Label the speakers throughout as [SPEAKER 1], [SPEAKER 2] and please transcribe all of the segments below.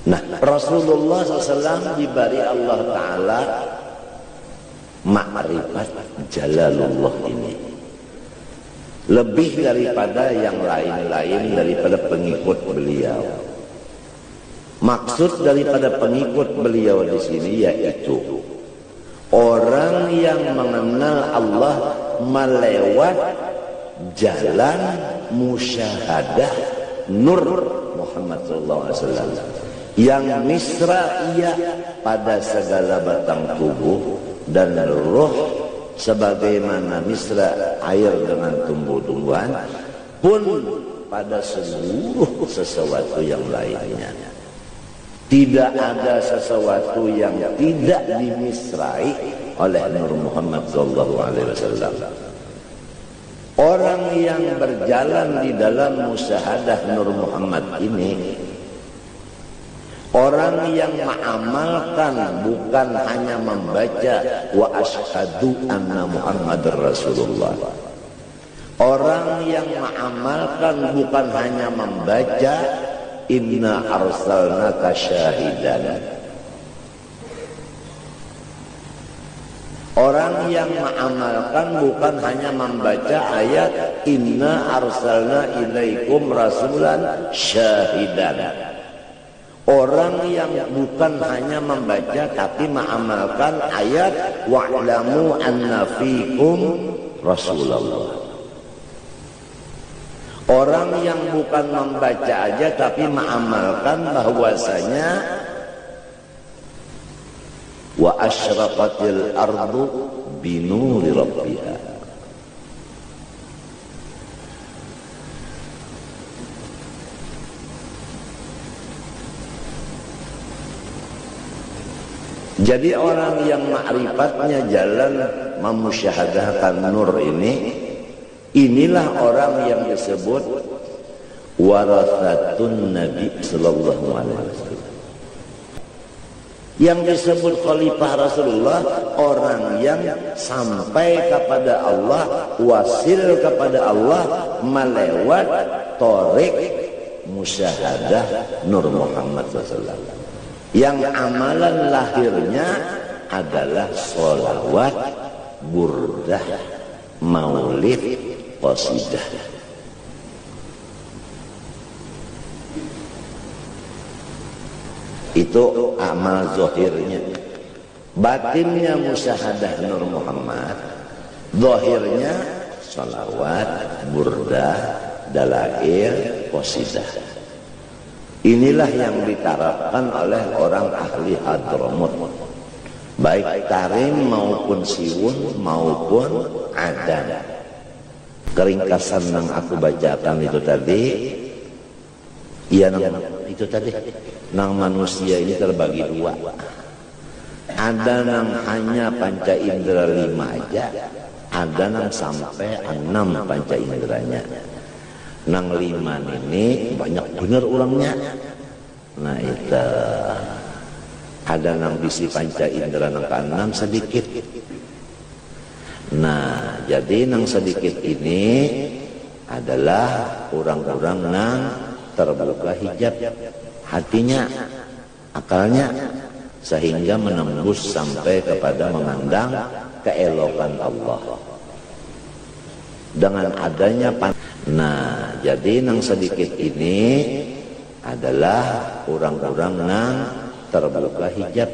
[SPEAKER 1] Nah, Rasulullah SAW diberi Allah Ta'ala ma'rifat Jalalullah ini lebih daripada yang lain-lain daripada pengikut beliau. Maksud daripada pengikut beliau di sini yaitu orang yang mengenal Allah melewat jalan musyahadah Nur Muhammad SAW yang misra'iyah pada segala batang tubuh dan roh sebagaimana misra air dengan tumbuh-tumbuhan pun pada seluruh sesuatu yang lainnya. Tidak ada sesuatu yang tidak dimisrai oleh Nur Muhammad SAW. Orang yang berjalan di dalam musyahadah Nur Muhammad ini, orang yang mengamalkan bukan hanya membaca wa asyhadu anna Muhammadar Rasulullah. Orang yang mengamalkan bukan hanya membaca inna arsalnaka syahidan. Orang yang mengamalkan bukan hanya membaca ayat inna arsalna ilaikum rasulan syahidan. Orang yang bukan hanya membaca tapi mengamalkan ayat wa'lamu anna fikum Rasulullah. Orang yang bukan membaca aja tapi mengamalkan bahwasanya wa asyraqatil ardu binuri rabbiha. Jadi orang yang ma'rifatnya jalan memusyahadahkan nur ini, inilah orang yang disebut warathatun Nabi sallallahu alaihi wasallam. Yang disebut khalifah Rasulullah, orang yang sampai kepada Allah, wasil kepada Allah melewat tarik musyahadah Nur Muhammad SAW. Yang amalan lahirnya adalah sholawat, burdah, maulid, qasidah. Itu amal zahirnya. Batinnya musyahadah Nur Muhammad, zahirnya sholawat, burdah, dalail, qasidah. Inilah yang ditarapkan oleh orang ahli Hadramut, baik tarim maupun siwun maupun adan. Keringkasan yang aku bacakan itu tadi, ya itu tadi, nang manusia ini terbagi dua. Ada yang hanya panca indera 5 aja, ada yang sampai 6 panca inderanya. Nang 5 ini banyak bener orangnya. Nah itu ada nang bisi panca indera nang ke-6 sedikit. Nah jadi nang sedikit ini adalah orang-orang nang terbuka hijab hatinya, akalnya, sehingga menembus sampai kepada memandang keelokan Allah dengan adanya Nah, jadi nang sedikit ini adalah orang-orang nang terbuka hijab.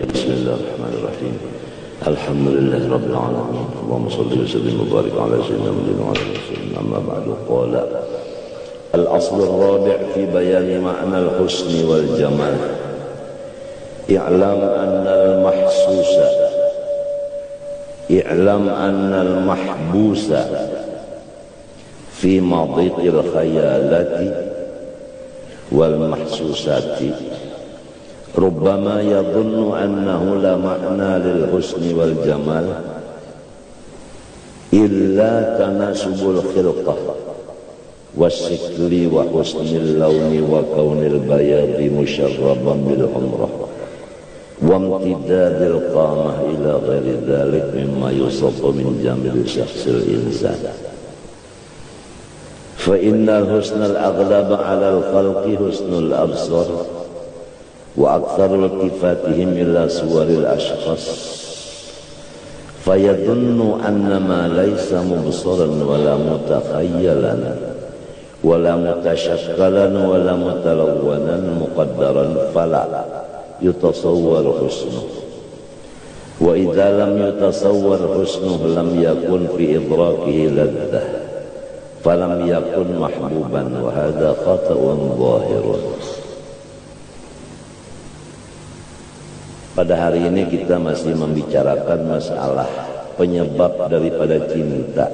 [SPEAKER 1] Bismillahirrahmanirrahim. Alhamdulillah Rabbil Alamin. Allahumma salli wa sallim wa barik ala sayyidina Muhammadin wa ala alihi wasallam. Amma ba'du, qala al-asl ar-rabi' fi bayan ma'na al-husn wal jamal. I'lam anna al-mahsusa i'lam anna al-mahbusa fi madiqil khayalati wal mahsusati ربما يظن أنه لا معنى للحسن والجمال إلا تناسب الخلقة wasikli wa husnil launi wa kaunil bayadi musyarraban bil umrah wa amtidadil qamah ila ghairi dhalik mimma yusafu min jamil syakhsil insan fa innal husnal aghlaba ala al-khalqi husnul absar wa aktharul kifatihim ila suwaril ashkhas fayadunnu annama laysa mubsaran wala mutakhayyalan wala mutashakkalan wala mutalawwanan muqaddaran fala yutasawwar husnuh wa idza lam yutasawwar husnuh lam yakun fi idrakihi laddah falam yakun mahbuban wa hadha khata'un zahirun. Pada hari ini kita masih membicarakan masalah penyebab daripada cinta,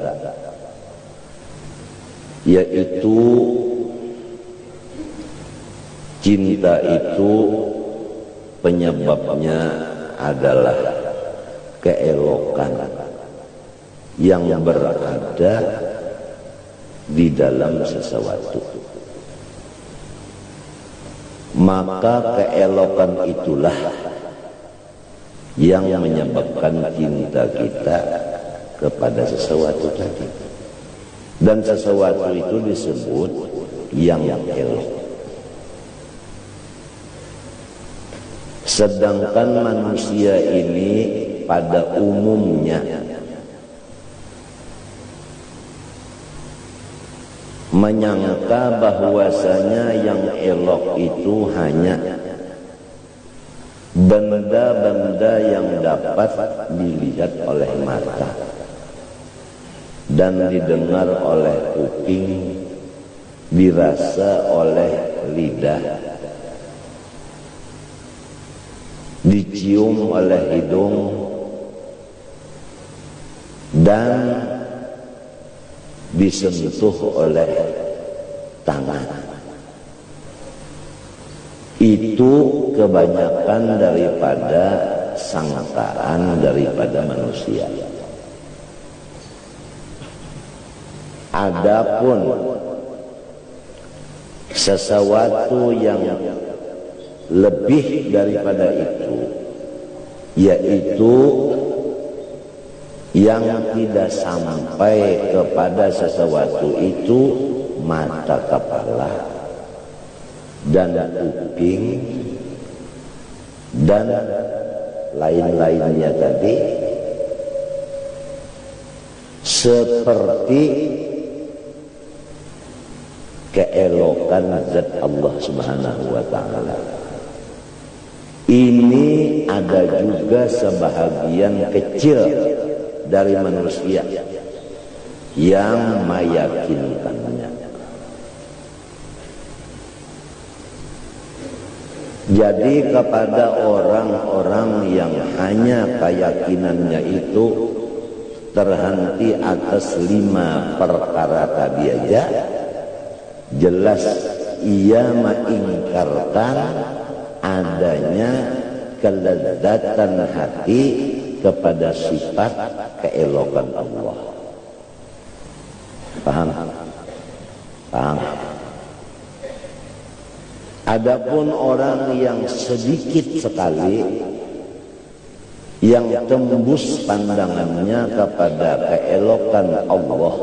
[SPEAKER 1] yaitu cinta itu penyebabnya adalah keelokan yang berada di dalam sesuatu. Maka keelokan itulah yang menyebabkan cinta kita kepada sesuatu tadi. Dan sesuatu itu disebut yang elok. Sedangkan manusia ini pada umumnya menyangka bahwasanya yang elok itu hanya benda-benda yang dapat dilihat oleh mata dan didengar oleh kuping, dirasa oleh lidah, dicium oleh hidung, dan disentuh oleh tangan. Itu kebanyakan daripada sangkaan daripada manusia. Adapun sesuatu yang lebih daripada itu, yaitu yang tidak sampai kepada sesuatu itu mata kepala dan kuping dan lain-lainnya tadi, seperti keelokan zat Allah Subhanahu wa ta'ala. Ini ada juga sebahagian kecil dari manusia yang meyakinkannya. Jadi kepada orang-orang yang hanya keyakinannya itu terhenti atas 5 perkara tadi aja, jelas ia mengingkarkan adanya kelezatan hati kepada sifat keelokan Allah. Paham? Paham? Adapun orang yang sedikit sekali yang tembus pandangannya kepada keelokan Allah,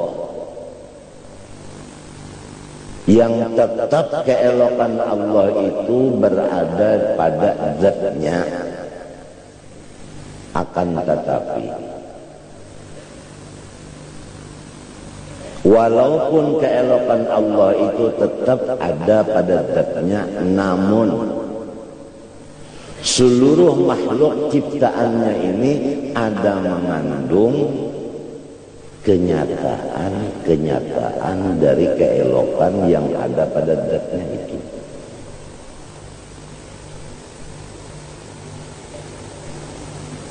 [SPEAKER 1] yang tetap keelokan Allah itu berada pada zatnya, akan tetapi walaupun keelokan Allah itu tetap ada pada zatnya, namun seluruh makhluk ciptaannya ini ada mengandung kenyataan dari keelokan yang ada pada zatnya itu.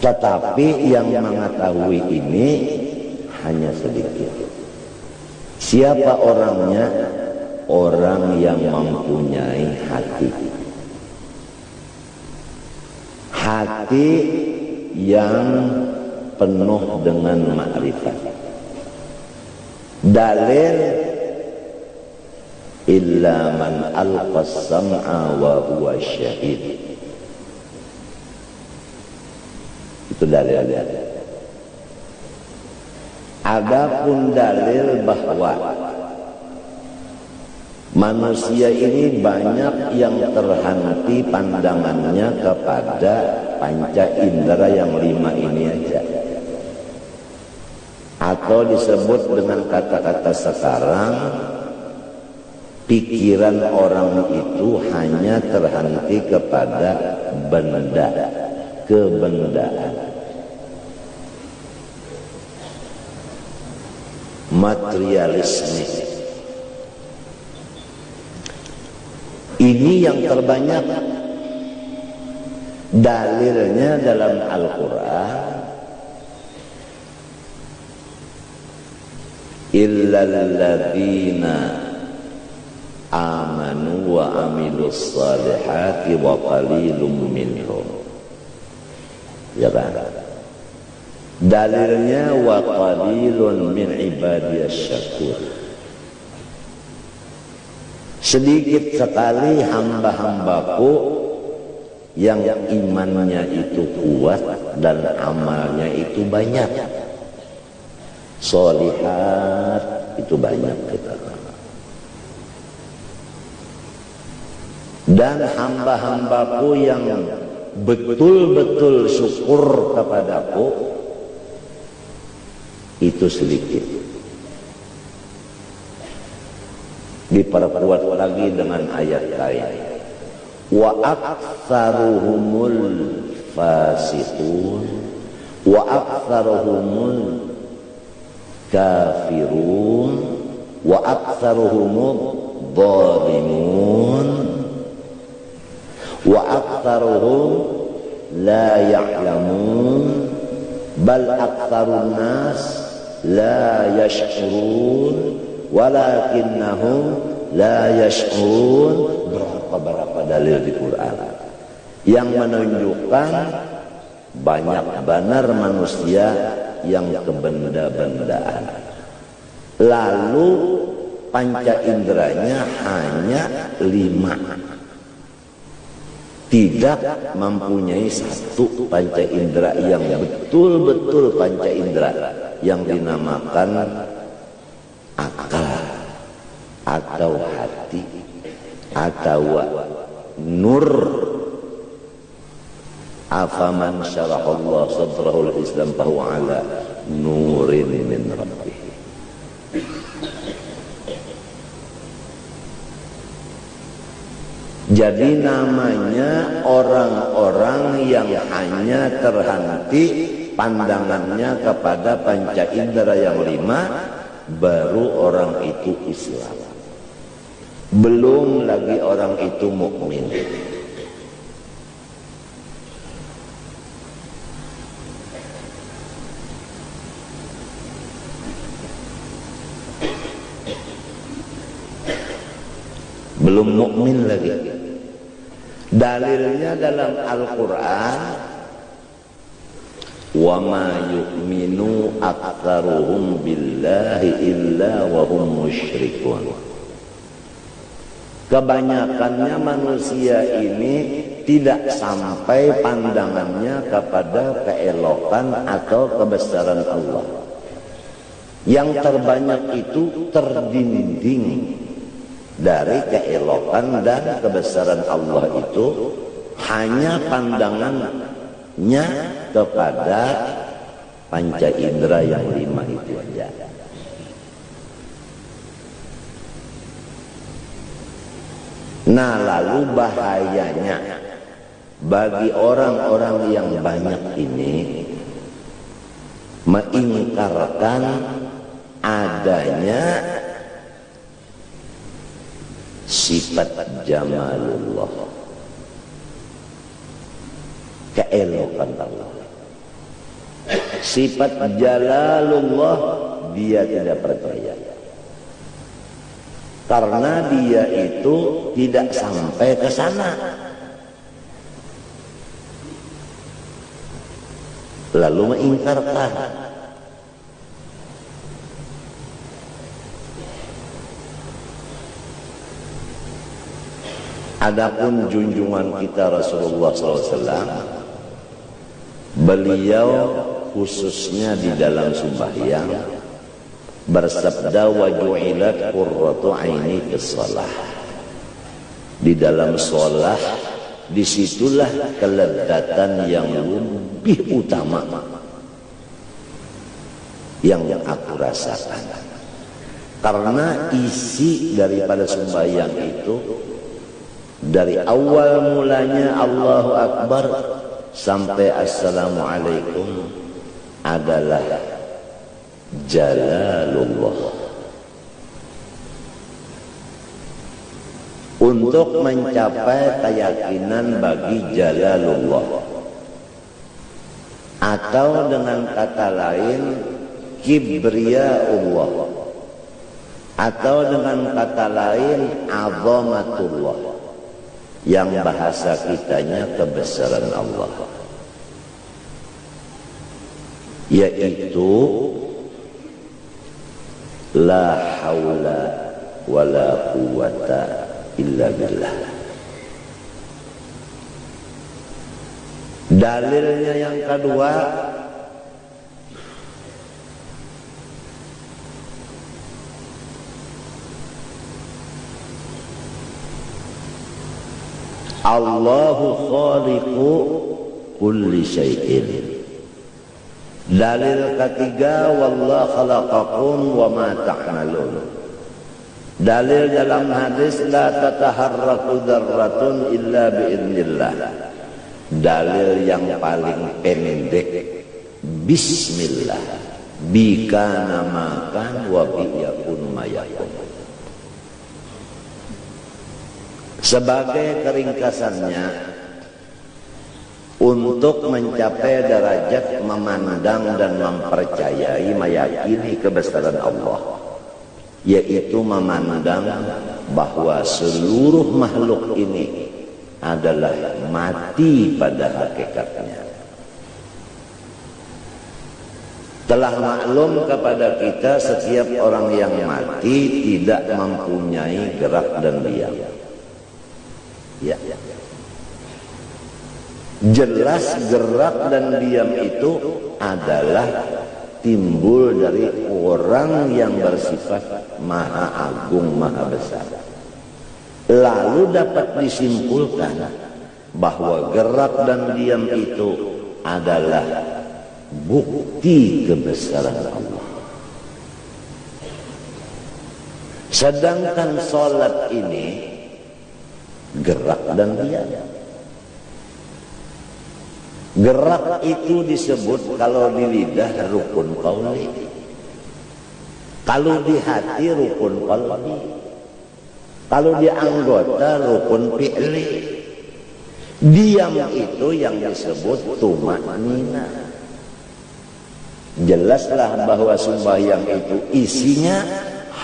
[SPEAKER 1] Tetapi yang mengetahui ini hanya sedikit. Siapa orangnya? Orang yang mempunyai hati. Hati yang penuh dengan makrifat. Dalil illa man alqas sam'a wa huwa syahid. Itu dalil. Adapun dalil bahwa manusia ini banyak yang terhenti pandangannya kepada panca indera yang 5 ini aja, atau disebut dengan kata-kata sekarang, pikiran orang itu hanya terhenti kepada benda, kebendaan, materialisme. Ini yang terbanyak dalilnya dalam Al-Quran. Illal ladzina amanu wa amilus salihati wa qalilum minhum. Ya kan? Dalilnya wa qalilun min ibadiyas syakur. Sedikit sekali hamba-hambaku yang imannya itu kuat dan amalnya itu banyak. Sholihat itu banyak kita. Dan hamba-hambaku yang betul-betul syukur kepadaku itu sedikit. Diperkuat lagi dengan ayat lain, wa aktsaruhumul fasiqun wa aktsaruhumul kafirun wa aktsaruhumul dhalimun wa aktsaruhum la ya'lamun bal aktsarun nas la yash'urun walakinnahum la yash'urun. Berapa dalil di Quran yang menunjukkan banyak benar manusia yang kebenda-bendaan, lalu panca inderanya hanya 5, tidak mempunyai satu panca indera yang betul-betul panca indera yang dinamakan akal atau hati atau nur. Afaman syarahallahu sadrahul Islam fahuwa ala nurin min rabbih. Jadi namanya orang-orang yang hanya terhenti pandangannya kepada panca indera yang 5, baru orang itu Islam. Belum lagi orang itu mukmin. Belum mukmin lagi. Dalilnya dalam Al-Quran, wa ma yu'minu aktsaruhum billahi illa wa hum musyrikun. Kebanyakannya manusia ini tidak sampai pandangannya kepada keelokan atau kebesaran Allah. Yang terbanyak itu terdinding dari keelokan dan kebesaran Allah itu, hanya pandangannya kepada panca indera yang 5 itu aja. Nah, lalu bahayanya bagi orang-orang yang banyak ini mengingkarkan adanya sifat jamalullah, keelokan Allah. Sifat jalalullah dia tidak percaya, karena dia itu tidak sampai ke sana. Lalu mengingkarkan. Adapun junjungan kita Rasulullah SAW, beliau khususnya di dalam sembahyang bersabda, wa ju'ilat qurratu aini fis shalah. Di dalam shalah disitulah kelezatan yang lebih utama yang aku rasakan. Karena isi daripada sembahyang itu dari awal mulanya Allahu Akbar sampai Assalamualaikum adalah Jalalullah. Untuk mencapai keyakinan bagi Jalalullah, atau dengan kata lain Kibriyaullah, atau dengan kata lain Azamatullah, yang bahasa kitanya kebesaran Allah, yaitu la haula wala quwata illa billah. Dalilnya yang kedua, Allahu khaliqu kulli syai'in. Dalil ketiga, wallahu khalaqakum wa ma ta'malun. Dalil dalam hadis, la tataharraku dzarratun illa biidznillah. Dalil yang paling pendek, bismillah, bikana makan wa biyakun mayakun. Sebagai keringkasannya, untuk mencapai derajat memandang dan mempercayai, meyakini kebesaran Allah, yaitu memandang bahwa seluruh makhluk ini adalah mati pada hakikatnya. Telah maklum kepada kita, setiap orang yang mati tidak mempunyai gerak dan diam. Ya. Jelas gerak dan diam itu adalah timbul dari orang yang bersifat maha agung, maha besar. Lalu dapat disimpulkan bahwa gerak dan diam itu adalah bukti kebesaran Allah. Sedangkan salat ini gerak dan diam. Gerak itu disebut kalau di lidah rukun qauli, kalau di hati rukun qalbi, kalau di anggota rukun fi'li. Diam itu yang disebut tumanina. Jelaslah bahwa sembahyang itu isinya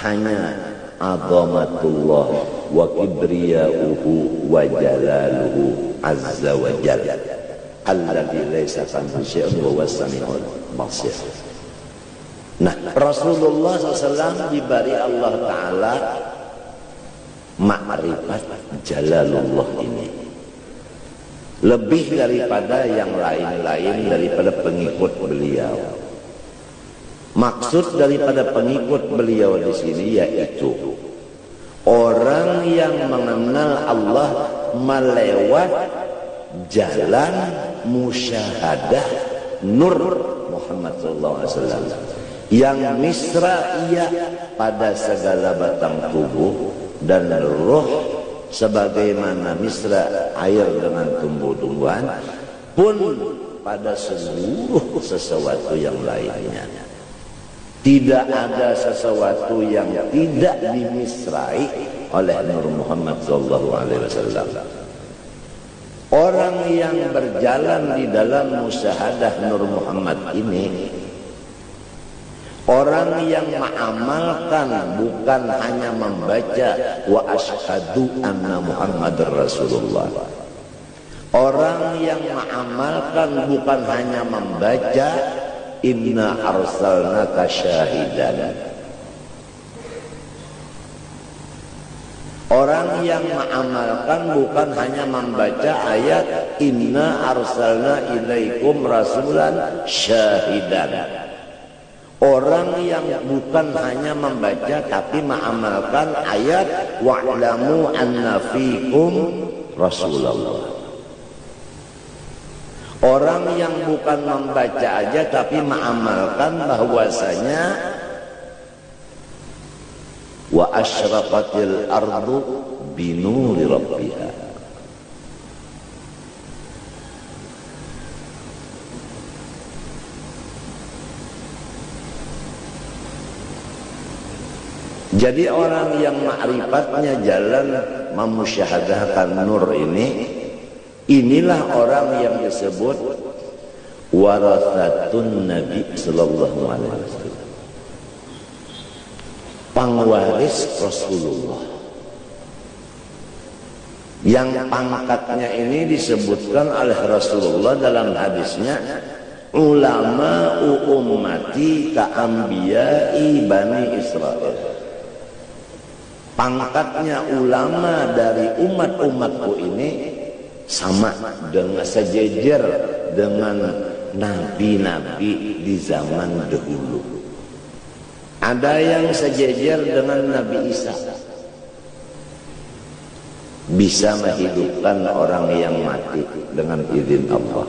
[SPEAKER 1] hanya azamatullah wa kibriyauhu wa jalaluhu azza wa jalla alladzi laisa kamitslihi syai'un wa huwas samiul basir. Nah, Rasulullah SAW diberi Allah Ta'ala ma'rifat Jalalullah ini lebih daripada yang lain-lain daripada pengikut beliau. Maksud daripada pengikut beliau di sini yaitu orang yang mengenal Allah melewat jalan musyahadah nur Muhammad SAW yang misra'iyah pada segala batang tubuh dan roh, sebagaimana misra air dengan tumbuh-tumbuhan pun pada seluruh sesuatu yang lainnya. Tidak ada sesuatu yang tidak dimisrai oleh Nur Muhammad SAW. Orang yang berjalan di dalam musyahadah Nur Muhammad ini, orang yang mengamalkan, bukan hanya membaca wa asyhadu anna Muhammadar Rasulullah. Orang yang mengamalkan bukan hanya membaca inna arsalnaka syahidan, Orang yang mengamalkan bukan hanya membaca ayat inna arsalna ilaikum rasulan syahidan. Orang yang bukan hanya membaca tapi mengamalkan ayat wa'lamu anna fikum rasulullah. Orang yang bukan membaca aja tapi mengamalkan bahwasanya wa asyraqatil ardu binuri rabbiha. Jadi orang yang ma'rifatnya jalan memusyahadahkan nur ini, inilah orang yang disebut warathatun Nabi sallallahu alaihi wasallam. Pengwaris Rasulullah. Yang pangkatnya ini disebutkan oleh Rasulullah dalam hadisnya, ulama ummati ka'ambiyai Bani Israel. Pangkatnya ulama dari umat-umatku ini sama dengan sejajar dengan nabi-nabi di zaman dahulu. Ada yang sejajar dengan Nabi Isa, bisa menghidupkan orang yang mati dengan izin Allah,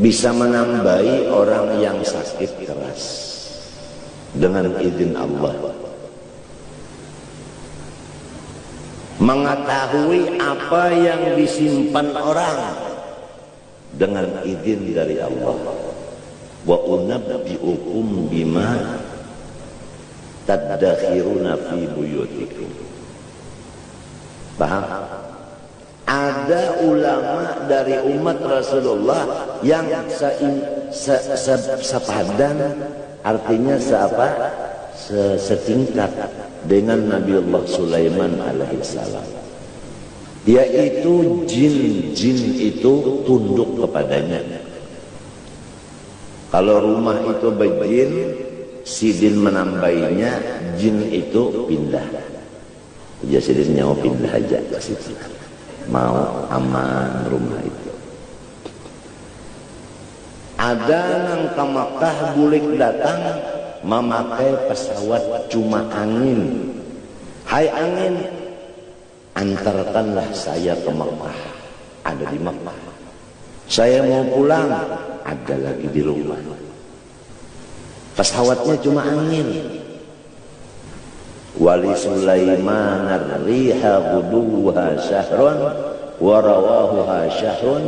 [SPEAKER 1] bisa menambahi orang yang sakit keras dengan izin Allah, mengetahui apa yang disimpan orang dengan izin dari Allah. Wa unabbi'ukum bima tadakhiruna fi buyutikum. Paham? Ada ulama dari umat Rasulullah yang sepadan, artinya setingkat dengan Nabiullah Sulaiman alaihissalam, yaitu jin-jin itu tunduk kepadanya. Kalau rumah itu berjin, sidin menambahinya, jin itu pindah. Ya sidin nyawa pindah aja ke situ. Mau aman rumah itu. Ada nang ke Makkah bulik datang memakai pesawat cuma angin. Hai angin, antarkanlah saya ke Makkah. Ada di Makkah. Saya mau pulang, ada lagi di rumah. Pesawatnya cuma angin. Wali Sulaiman ar-riha guduha syahrun wa rawahuha syahrun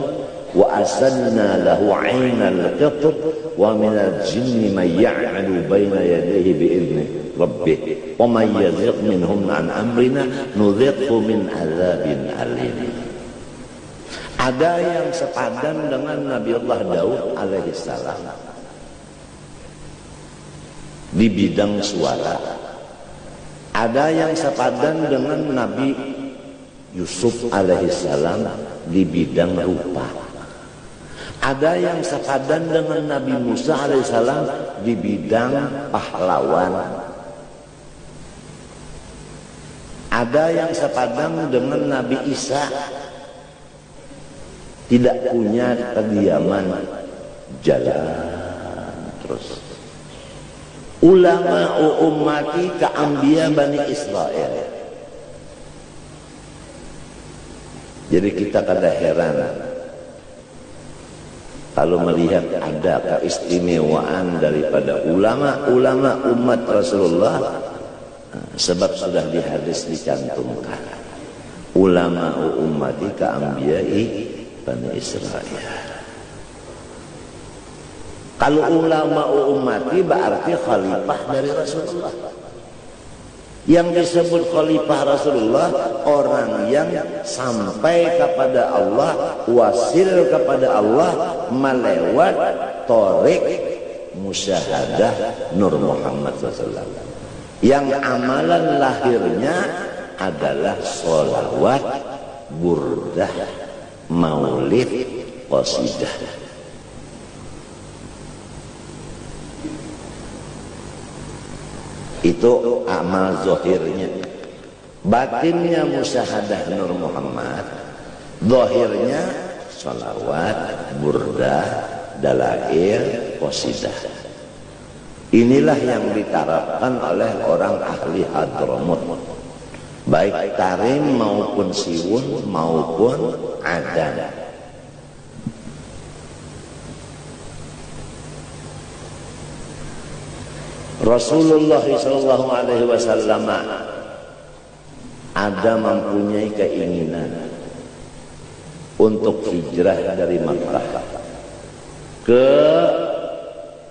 [SPEAKER 1] wa asanna lahu 'ainal qitr wa minal jinni man ya'malu baina yadayhi bi'izni rabbih wa man yazigh minhum an amrina nudhiqhu min adzabin alim. Ada yang sepadan dengan Nabiullah Daud alaihissalam di bidang suara. Ada yang sepadan dengan Nabi Yusuf alaihissalam di bidang rupa. Ada yang sepadan dengan Nabi Musa alaihissalam di bidang pahlawan. Ada yang sepadan dengan Nabi Isa, tidak punya kediaman, jalan terus. Ulama ummati ka'ambiya Bani Israel. Jadi kita kada heran kalau melihat ada keistimewaan daripada ulama-ulama umat Rasulullah, sebab sudah di hadis dicantumkan ulama ummati ka'ambiya Bani Israel. Kalau ulama ummati berarti khalifah dari Rasulullah. Yang disebut khalifah Rasulullah orang yang sampai kepada Allah, wasil kepada Allah melewat tarik musyahadah Nur Muhammad SAW. Yang amalan lahirnya adalah sholawat, burdah, maulid, qasidah. Itu amal zahirnya. batinnya musyahadah Nur Muhammad, zahirnya sholawat, burdah, dalail, qasidah. Inilah yang ditarapkan oleh orang ahli Hadramut, baik tarim maupun siwun maupun adan. Rasulullah SAW ada mempunyai keinginan untuk hijrah dari Makkah ke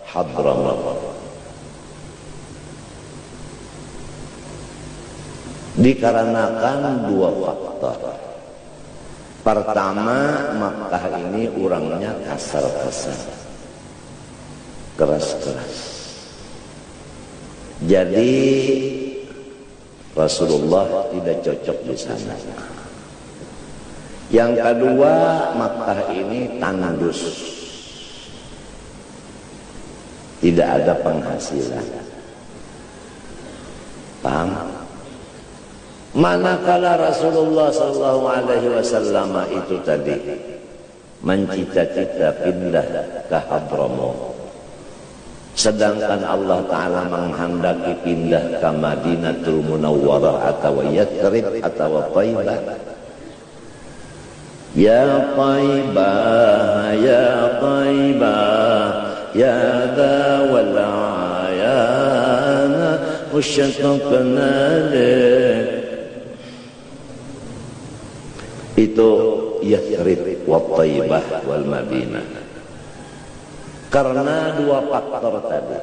[SPEAKER 1] Hadramut. Dikarenakan dua faktor. Pertama, Makkah ini orangnya kasar-kasar, keras-keras. Jadi Rasulullah tidak cocok di sana. Yang kedua, Makkah ini tandus, tidak ada penghasilan. Paham? Manakala Rasulullah SAW itu tadi mencita-cita pindah ke Hadramut, sedangkan Allah Ta'ala menghendaki pindah ke Madinatul Munawwarah atau Yathrib atau Taibah. Ya Taibah, ya Taibah, ya dawal ayana musyattaqna lih. Itu Yathrib wa Taibah wal Madinah. Karena dua faktor tadi.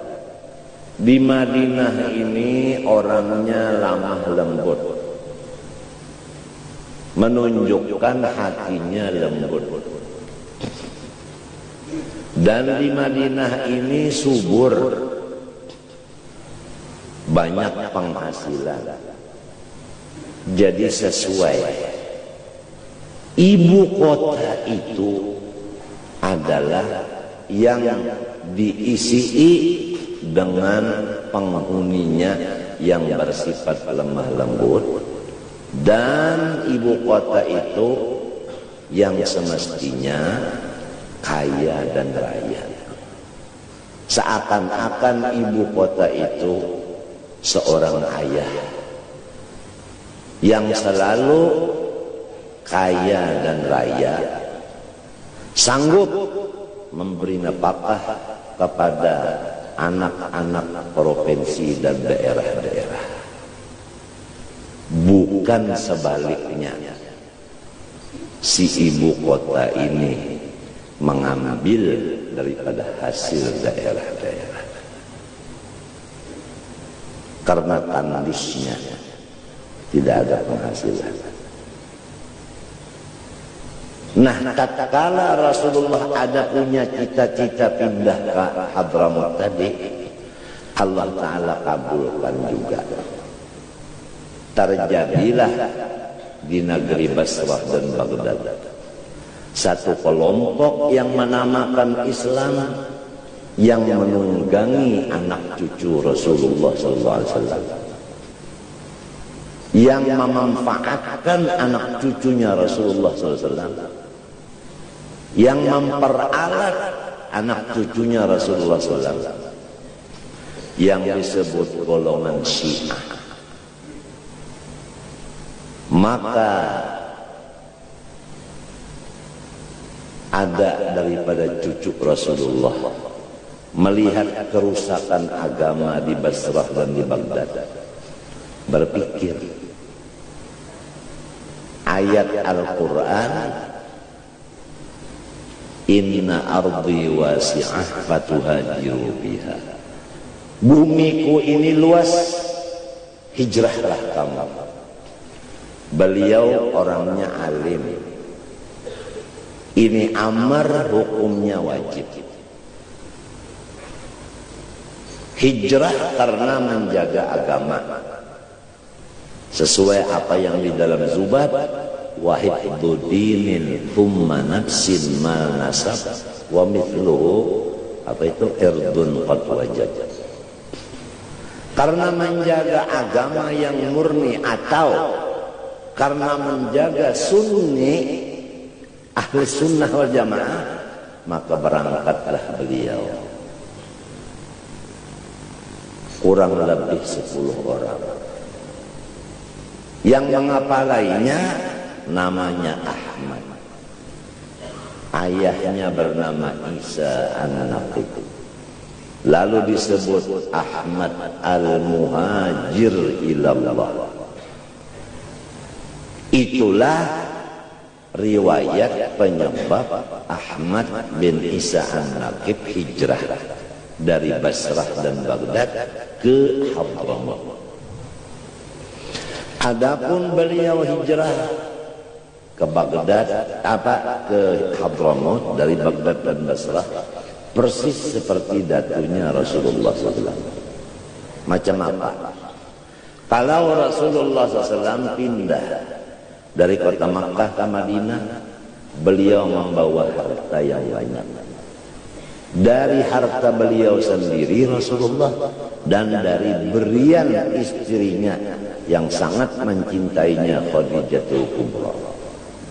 [SPEAKER 1] Di Madinah ini orangnya lamah lembut, menunjukkan hatinya lembut. Dan di Madinah ini subur, banyak penghasilan. Jadi sesuai. Ibu kota itu adalah yang diisi dengan penghuninya yang bersifat lemah lembut, dan ibu kota itu yang semestinya kaya dan raya. Seakan-akan ibu kota itu seorang ayah yang selalu kaya dan raya, sanggup memberi nafkah kepada anak-anak provinsi dan daerah-daerah. Bukan sebaliknya, si ibu kota ini mengambil daripada hasil daerah-daerah karena tandusnya tidak ada penghasilan. Nah, tatkala Rasulullah ada punya cita-cita pindah ke Hadramut tadi, Allah Ta'ala kabulkan juga. Terjadilah di negeri Basrah dan Baghdad satu kelompok yang menamakan Islam, yang menunggangi anak cucu Rasulullah SAW, yang memanfaatkan anak cucunya Rasulullah SAW, yang memperalat anak cucunya Rasulullah SAW, yang disebut golongan Syiah. Maka ada daripada cucu Rasulullah melihat kerusakan agama di Basrah dan di Baghdad, berpikir ayat Al-Quran, inna ardi wasi'ah fatuhajiru biha, bumiku ini luas, hijrahlah kamu. Beliau orangnya alim, ini amar hukumnya wajib. Hijrah karena menjaga agama, sesuai apa yang di dalam Zubat, wahiddu dinin thumma nafsin mal nasab wa mithluhu, apa itu, irdun qad wajad. karena menjaga agama yang murni atau karena menjaga sunni ahli sunnah wal jamaah, maka berangkatlah beliau. Kurang lebih 10 orang. Yang mengapalainya namanya Ahmad. Ayahnya bernama Isa an-Naqib. Lalu disebut Ahmad al-Muhajir ilallah. Itulah riwayat penyebab Ahmad bin Isa an-Naqib hijrah dari Basrah dan Baghdad ke Hadramaut. Adapun beliau hijrah ke Baghdad, ke Hadramaut dari Baghdad dan Basrah, persis seperti datunya Rasulullah SAW. Macam apa? Kalau Rasulullah SAW pindah dari kota Makkah ke Madinah, beliau membawa harta yang banyak. Dari harta beliau sendiri Rasulullah, dan dari berian istrinya yang sangat mencintainya, Khadijatul Kubra.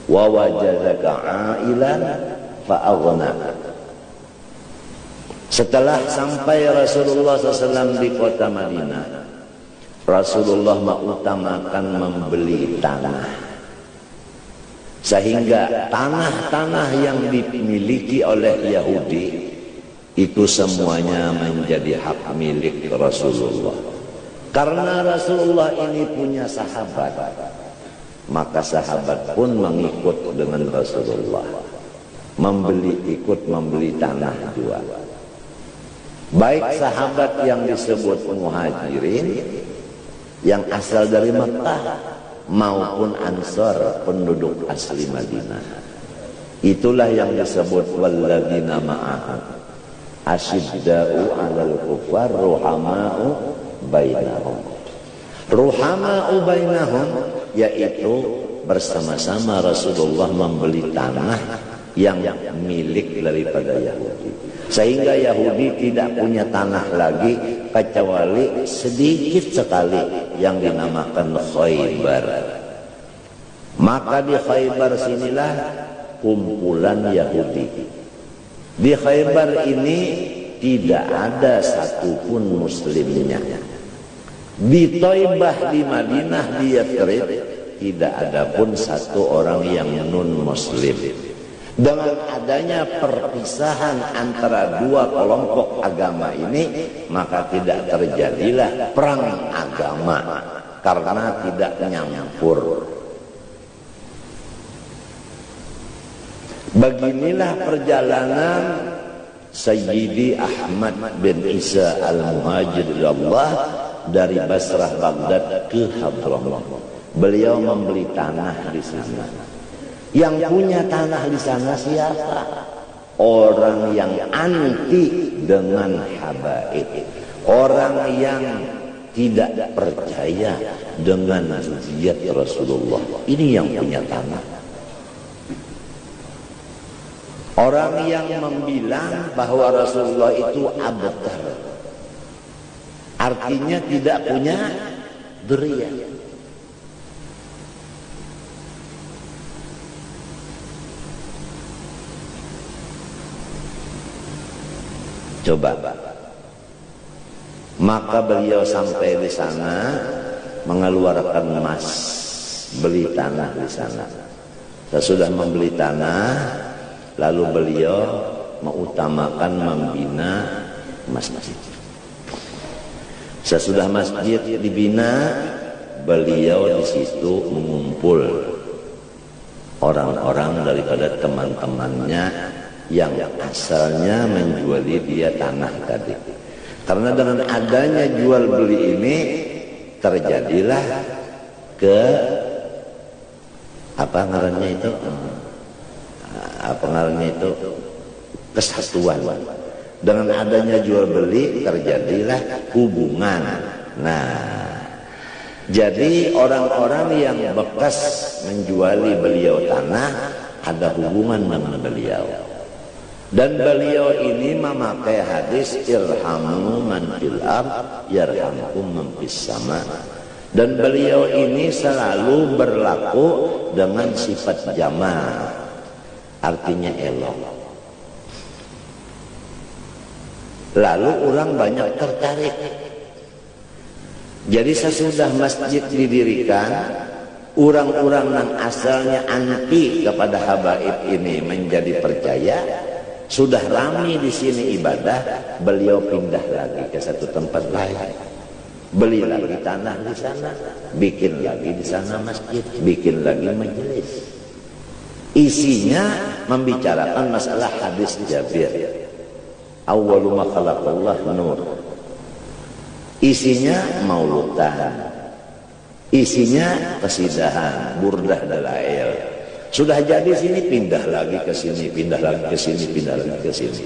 [SPEAKER 1] Wa wajadaka ailan fa'aghna. Setelah sampai Rasulullah SAW di kota Madinah, Rasulullah mengutamakan membeli tanah, sehingga tanah-tanah yang dimiliki oleh Yahudi itu semuanya menjadi hak milik Rasulullah. Karena Rasulullah ini punya sahabat, maka sahabat pun mengikut dengan Rasulullah, ikut membeli tanah juga. Baik sahabat yang disebut Muhajirin yang asal dari Makkah maupun Ansar penduduk asli Madinah. Itulah yang disebut walladzina ma'ahu asyidda'u 'alal kufar ruhama'u bainahum. Ruhama'u bainahum yaitu bersama-sama Rasulullah membeli tanah yang milik daripada Yahudi, sehingga Yahudi tidak punya tanah lagi kecuali sedikit sekali yang dinamakan Khaybar. Maka di Khaybar sinilah kumpulan Yahudi. Di Khaybar ini tidak ada satupun muslimnya. Di Thaibah, di Madinah, di Yathrib tidak ada pun satu orang yang non muslim. Dengan adanya perpisahan antara dua kelompok agama ini, maka tidak terjadilah perang agama karena tidak nyampur. Beginilah perjalanan Sayyidi Ahmad bin Isa al-Muhajir ilallah dari Basrah Baghdad ke Hadramaut. Beliau membeli tanah di sana. Yang punya tanah di sana siapa? Orang yang anti dengan habaib, orang yang tidak percaya dengan zat Rasulullah. Ini yang punya tanah. Orang yang membilang bahwa Rasulullah itu abtar, artinya tidak punya dzurriyyah. Coba. Maka beliau sampai di sana mengeluarkan emas, beli tanah di sana. Sesudah membeli tanah, lalu beliau mengutamakan membina masjid. Sesudah masjid dibina, beliau di situ mengumpul orang-orang daripada teman-temannya yang asalnya menjuali dia tanah tadi. Karena dengan adanya jual beli ini terjadilah kesatuan. Dengan adanya jual beli terjadilah hubungan. Nah, jadi orang-orang yang bekas menjuali beliau tanah ada hubungan dengan beliau. Dan beliau ini memakai hadis irhamu man fil ard yarhamkum man fis sama. Dan beliau ini selalu berlaku dengan sifat jama', artinya elok. Lalu orang banyak tertarik. Jadi sesudah masjid didirikan, orang-orang yang asalnya anti kepada habaib ini menjadi percaya. Sudah ramai di sini ibadah, beliau pindah lagi ke satu tempat lain. Beli lagi tanah di sana, bikin lagi di sana masjid, bikin lagi majelis. Isinya membicarakan masalah hadis Jabir. Awwalu ma khalaqallah nur. Isinya mauludan. Isinya kesidahan, burdah dalail. Sudah jadi sini pindah lagi ke sini, pindah lagi ke sini, pindah lagi ke sini.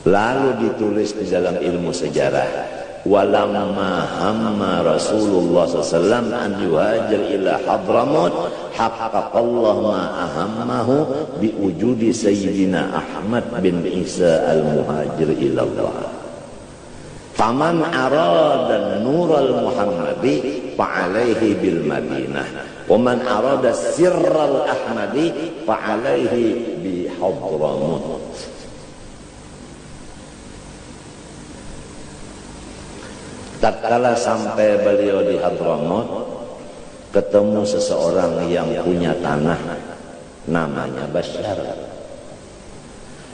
[SPEAKER 1] Lalu ditulis di dalam ilmu sejarah. Walamma hamma Rasulullah SAW an yuhajir ila Hadramut haqqaqallah ma ahammahu biwujudi Sayyidina Ahmad bin Isa al-Muhajir ilallah. Faman arada nural Muhammadi fa'alaihi bil Madinah wa man arada sirral Ahmadi fa'alaihi bi Hadramut. Tatkala sampai beliau di Hadramut, ketemu seseorang yang punya tanah, namanya Bashar.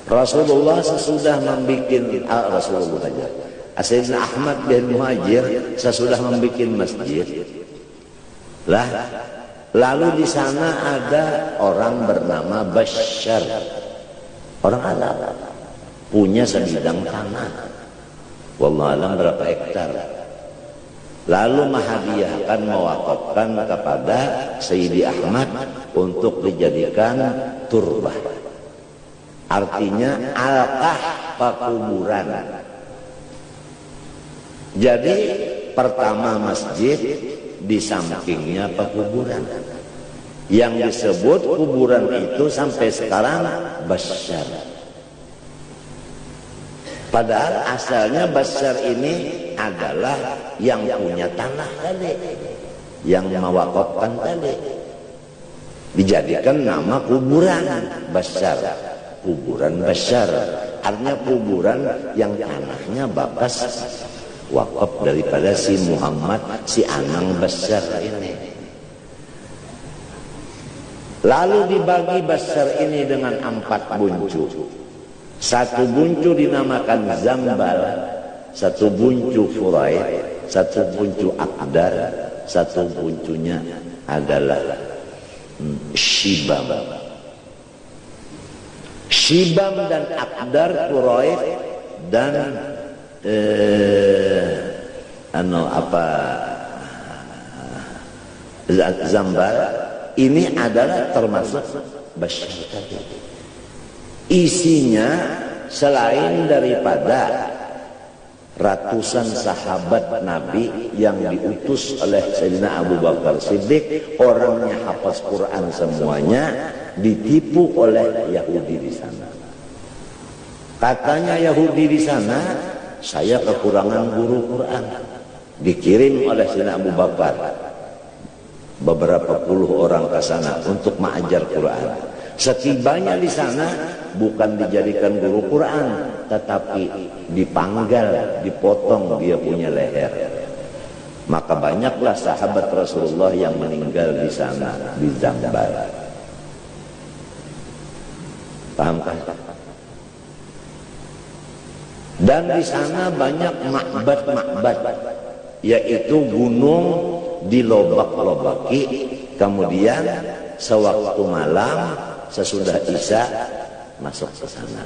[SPEAKER 1] Rasulullah sesudah membuat Rasulullah saja. Sayyidina Ahmad bin Muhajir sesudah membuat masjid. Lalu di sana ada orang bernama Bashar, orang Arab, punya sebidang tanah. Wallahu alam berapa hektar. Lalu menghadiahkan, mewakafkan kepada Sayyidi Ahmad untuk dijadikan turbah. Artinya alqah, pekuburan. Jadi pertama masjid, di sampingnya pekuburan. Yang disebut kuburan itu sampai sekarang Bashar. Padahal asalnya Bashar ini adalah yang punya tanah tadi, yang mewakafkan tadi, dijadikan nama kuburan Bashar. Kuburan Bashar artinya kuburan yang tanahnya bakas wakaf daripada si Muhammad si Anang Bashar ini. Lalu dibagi Bashar ini dengan 4 buncu. Satu buncu dinamakan Zambal, satu buncu Furaid, satu buncu Akdar, satu buncunya adalah Shibam. Shibam dan Akdar, Furaid dan Zambal ini adalah termasuk Bashar tadi. Isinya selain daripada ratusan sahabat Nabi yang diutus oleh Sayyidina Abu Bakar Siddiq, orangnya hafaz Quran semuanya, ditipu oleh Yahudi di sana. Katanya Yahudi di sana, saya kekurangan guru Quran. Dikirim oleh Sayyidina Abu Bakar beberapa puluh orang ke sana untuk mengajar Quran. Setibanya di sana bukan dijadikan guru Quran, tetapi dipanggal, dipotong dia punya leher. Maka banyaklah sahabat Rasulullah yang meninggal di sana, di Zambal. Pahamkah? Dan di sana banyak makbad-makbad, yaitu gunung dilobak-lobaki, kemudian sewaktu malam sesudah Isya masuk ke sana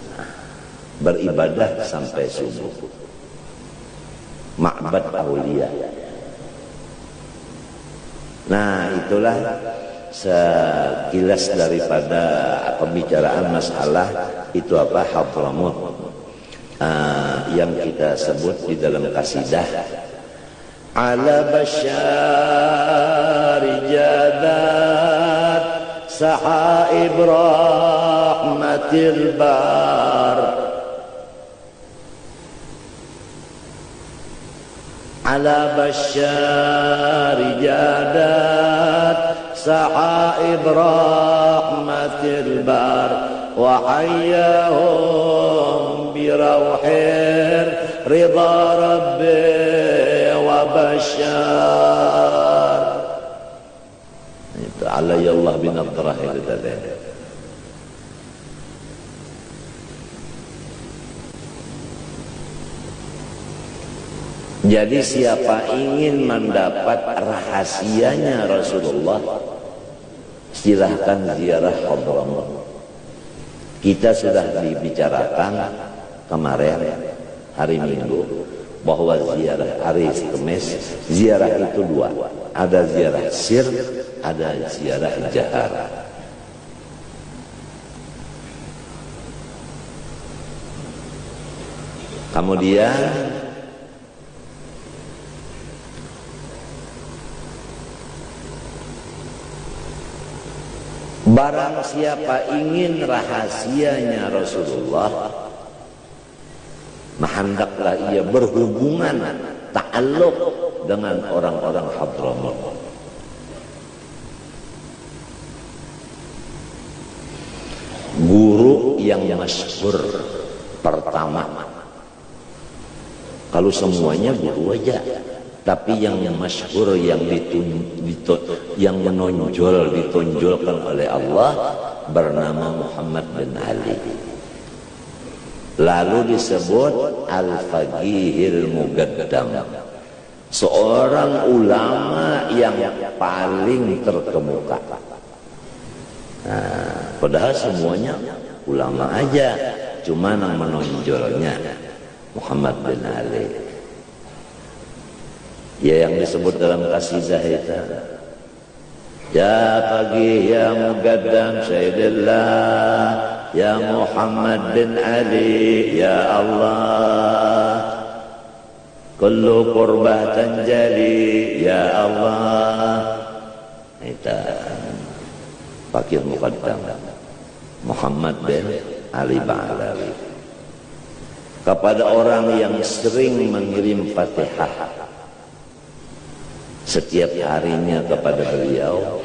[SPEAKER 1] beribadah sampai subuh. Ma'bad Aulia. Nah, itulah sekilas daripada pembicaraan masalah itu apa Hadramut yang kita sebut di dalam kasidah ala Bashar jadat sahaib rahmat البار على بشار جادات سحائب رحمة البار وحياهم بروح رضا ربي وبشار. Itu alayallah binadrah itu tadi. Jadi siapa ingin mendapat rahasianya Rasulullah, silahkan ziarah Hadramut. Kita sudah dibicarakan kemarin hari Minggu bahwa ziarah hari Kamis, ziarah itu dua, ada ziarah sir, ada ziarah jahar. Kemudian barang siapa ingin rahasianya Rasulullah, hendaklah ia berhubungan ta'alluq dengan orang-orang Hadramut. Guru yang masyhur pertama, kalau semuanya guru aja, tapi yang masyhur, yang menonjol, ditonjolkan oleh Allah bernama Muhammad bin Ali. Lalu disebut Al-Faqihil Muqaddam, seorang ulama yang paling terkemuka. Nah, padahal semuanya ulama aja, cuma yang menonjolnya Muhammad bin Ali. Ya, yang disebut dalam kasidah itu, ya Faqih ya Muqaddam Sayyidillah ya Muhammad bin Ali ya Allah, kullu qurbah tanjali ya Allah. Itu Faqih Muqaddam Muhammad bin Ali Ba'alawi. Kepada orang yang sering mengirim Fatihah setiap harinya kepada beliau,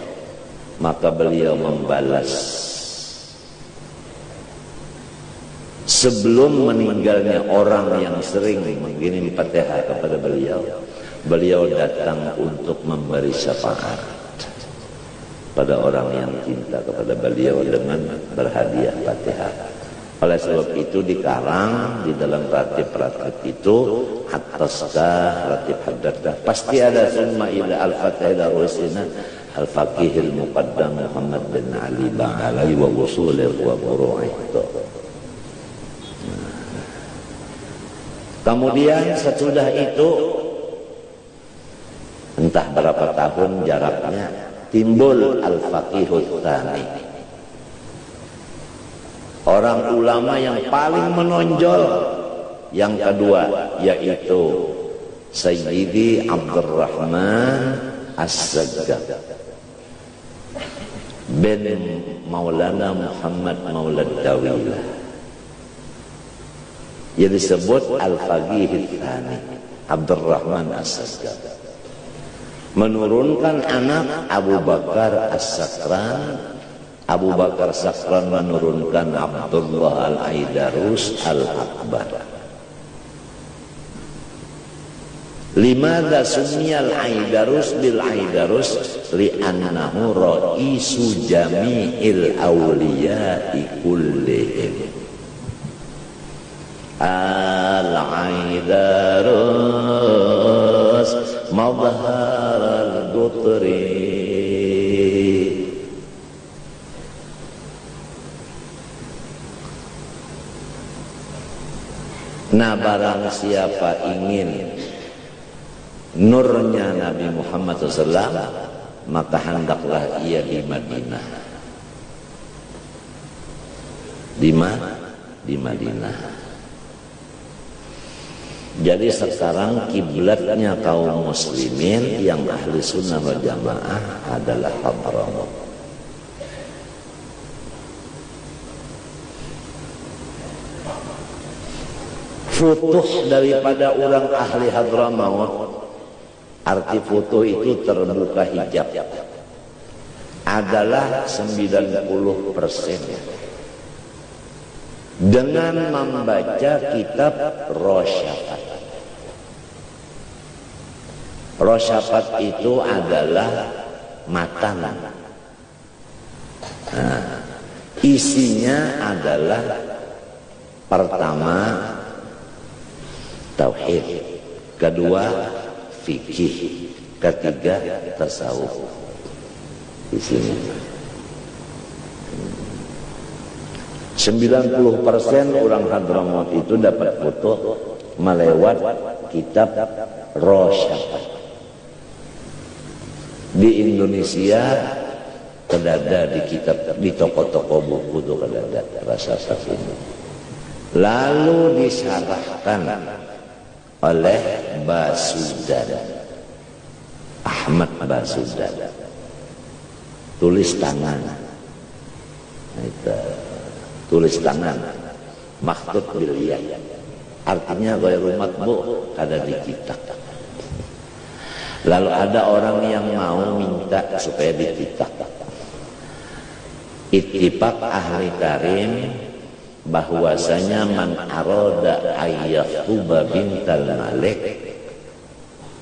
[SPEAKER 1] maka beliau membalas. Sebelum meninggalnya orang yang sering mengirim Fatihah kepada beliau, beliau datang untuk memberi syafaat pada orang yang cinta kepada beliau dengan berhadiah Fatihah. Oleh sebab itu dikarang di dalam ratib-ratib itu, ataskah ratib haddatkah, pasti ada summa ila al-fatihah rusina al-faqihil muqaddam Muhammad bin Ali Ba'alawi wa usulil wa furu'ih. Kemudian sesudah itu, entah berapa tahun jaraknya, timbul al-faqihut tsani, orang ulama yang paling menonjol yang kedua, yaitu Sayyidi Abdurrahman As-Saggab bin Maulana Muhammad Maulad Dawilah, yang disebut Al-Faqih Tsani Abdurrahman As-Saggab. Menurunkan anak Abu Bakar As-Sakran. Abu Bakar Sakran menurunkan Abdullah Al-Aidarus Al-Akbar. Limadha summiya Al-Aidarus bil-Aidarus li'annahu ra'isu jami'il awliya'i kullihim. Al-Aidarus madhar al-Qutri. Nah, barang siapa ingin nurnya Nabi Muhammad SAW, maka hendaklah ia di Madinah. Di mana? Di Madinah. Jadi sekarang kiblatnya kaum muslimin yang ahli sunnah wal jamaah adalah Hadramut. Futuh daripada orang ahli Hadramaut, arti futuh itu terbuka hijab, adalah 90% dengan membaca kitab Rosyafat. Rosyafat itu adalah matan. Nah, isinya adalah pertama tauhid, kedua fikih, ketiga tasawuf. Isinya 90% orang Hadramaut itu dapat foto melewat kitab Rosyafat. Di Indonesia kedada di kitab, di toko-toko buku itu kedada Rosyafat ini. Lalu disarahkan oleh Basudan, Ahmad Basudan, tulis tangan, itu tulis tangan, makhtut bil yad, artinya ghairu matbu, ada di kitab. Lalu ada orang yang mau minta supaya dicetak. Ittifaq ahli karim bahwasanya man arada ayyatuba bintal malik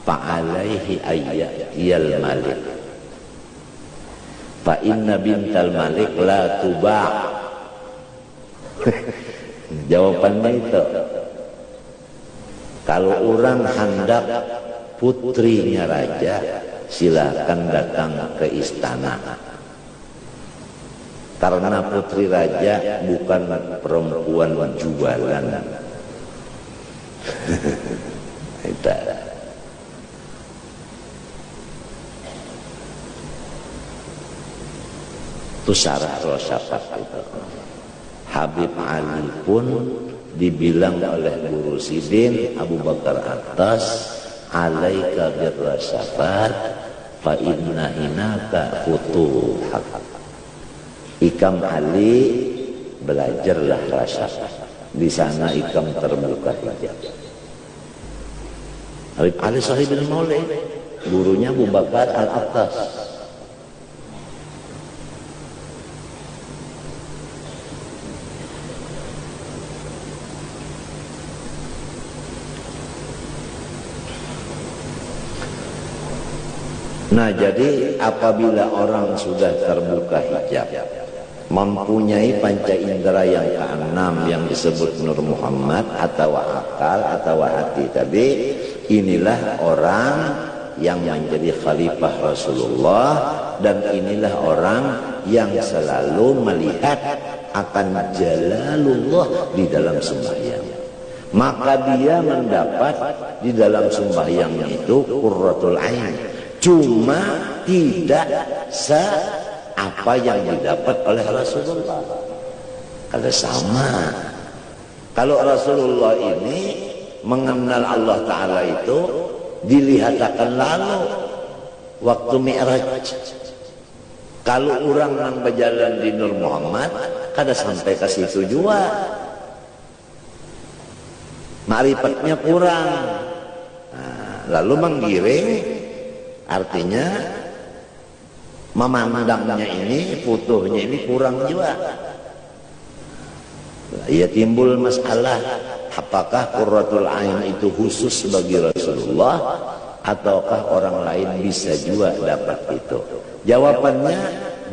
[SPEAKER 1] fa'alaihi ayyatiyal malik fa inna bintal malik la tuba'. Jawabannya itu, kalau orang hendak putrinya raja, silakan datang ke istana. Karena putri raja bukan perempuan jualan. Itu syarah Rosyafat itu. Habib Ali pun dibilang oleh Guru Sidin Abu Bakar Atas, alaika birrasyafat fa inna hinaka futuhat. Ikam Ali, belajarlah rasyafat, di sana ikam terbuka hijab. Habib Ali Sahibul Maulid, gurunya Abu Bakar Al-Attas. Nah, jadi apabila orang sudah terbuka hijab, mempunyai panca indera yang keenam yang disebut Nur Muhammad atau akal atau hati tadi, inilah orang yang menjadi khalifah Rasulullah, dan inilah orang yang selalu melihat akan jalalullah di dalam sembahyang. Maka dia mendapat di dalam sembahyang itu qurratul ain. Cuma tidak apa yang didapat oleh Rasulullah. Kalau sama, kalau Rasulullah ini mengenal Allah Ta'ala itu dilihatkan lalu waktu Mi'raj. Kalau orang yang berjalan di Nur Muhammad kada sampai ke situ juga, ma'rifatnya kurang. Nah, lalu menggiring, artinya memandangnya ini, futuhnya ini kurang juga. Ya timbul masalah, apakah qurratul ain itu khusus bagi Rasulullah ataukah orang lain bisa juga dapat itu? Jawabannya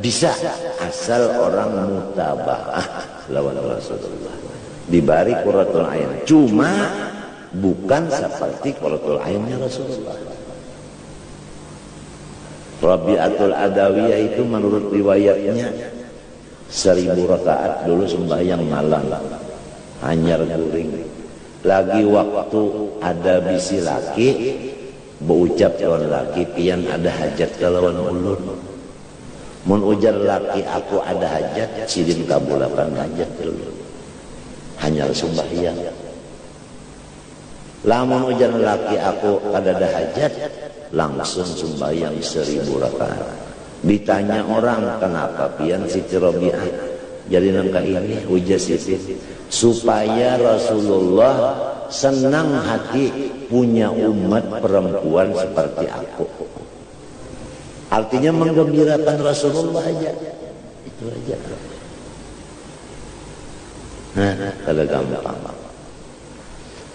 [SPEAKER 1] bisa, asal orang mutaba'ah lawan Rasulullah dibari qurratul ain. Cuma bukan seperti qurratul ainnya Rasulullah. Rabi'atul Adawiyah itu menurut riwayatnya 1000 rakaat dulu sembahyang malam, hanyar guring. Lagi waktu ada bisi laki berucap lawan laki, pian ada hajat kalawan ulun. Mun ujar laki aku ada hajat, sidin kabulakan hajat dulu, hanyar sembahyang. Lamun ujar laki aku ada hajat, langsung sembahyang 1000 rakaat. Ditanya orang, kenapa pian Siti Rabi'ah? Jadi nangka ini hujah sisi supaya Rasulullah senang hati punya umat perempuan seperti aku. Artinya menggembirakan Rasulullah aja. Itu aja. Nah, kalau gampang.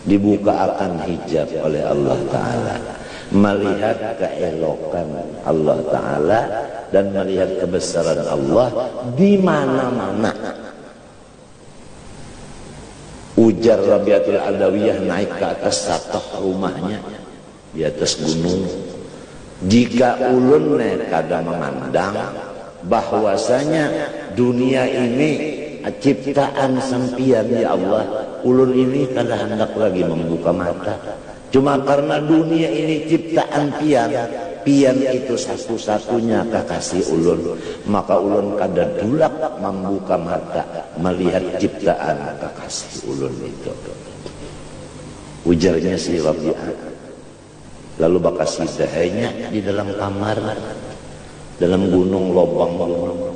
[SPEAKER 1] Dibuka akan hijab oleh Allah Ta'ala. Melihat keelokan Allah Ta'ala dan melihat kebesaran Allah di mana-mana. Ujar Rabiatul Adawiyah naik ke atas satoh rumahnya di atas gunung. Jika ulun kadang memandang bahwasanya dunia ini ciptaan sampian ya Allah, ulun ini kadang hendak lagi membuka mata. Cuma karena dunia ini ciptaan pian itu satu-satunya kekasih ulun, maka ulun kada dulak membuka mata melihat ciptaan kekasih ulun itu. Ujarnya si Rabi'ah. Lalu bakas sidahnya di dalam kamar, dalam gunung lobang gunung.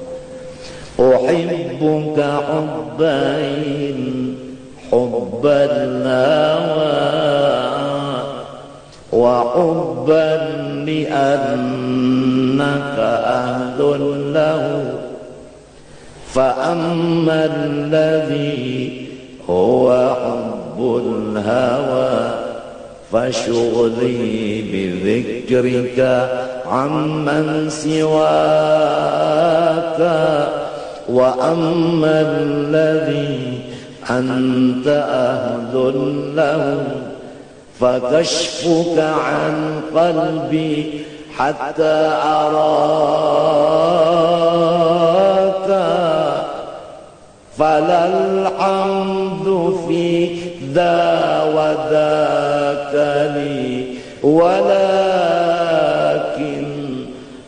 [SPEAKER 1] Uhibbuka hubbain hubban lawa wa hubban li'annaka ahlun lahu fa amma alladhi huwa hubbul hawa فشغلي بذكرك عمن سواك وأما الذي أنت أهل له فكشفك عن قلبي حتى أراك فلا الحمد في ذا وذاك لي ولكن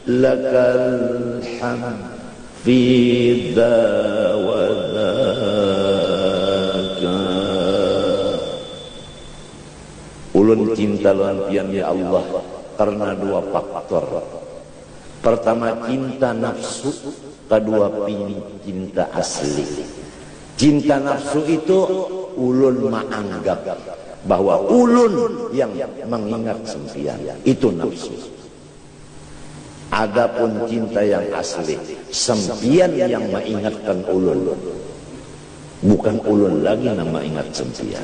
[SPEAKER 1] لك الحمد في ذا وذاك. Ulun cinta lantian ya Allah karena dua faktor. Pertama cinta nafsu, kedua cinta asli. Cinta nafsu itu ulun menganggap bahwa ulun yang mengingat sempian, itu nafsu. Adapun cinta yang asli, sempian yang mengingatkan ulun, bukan ulun lagi yang mengingat sempian.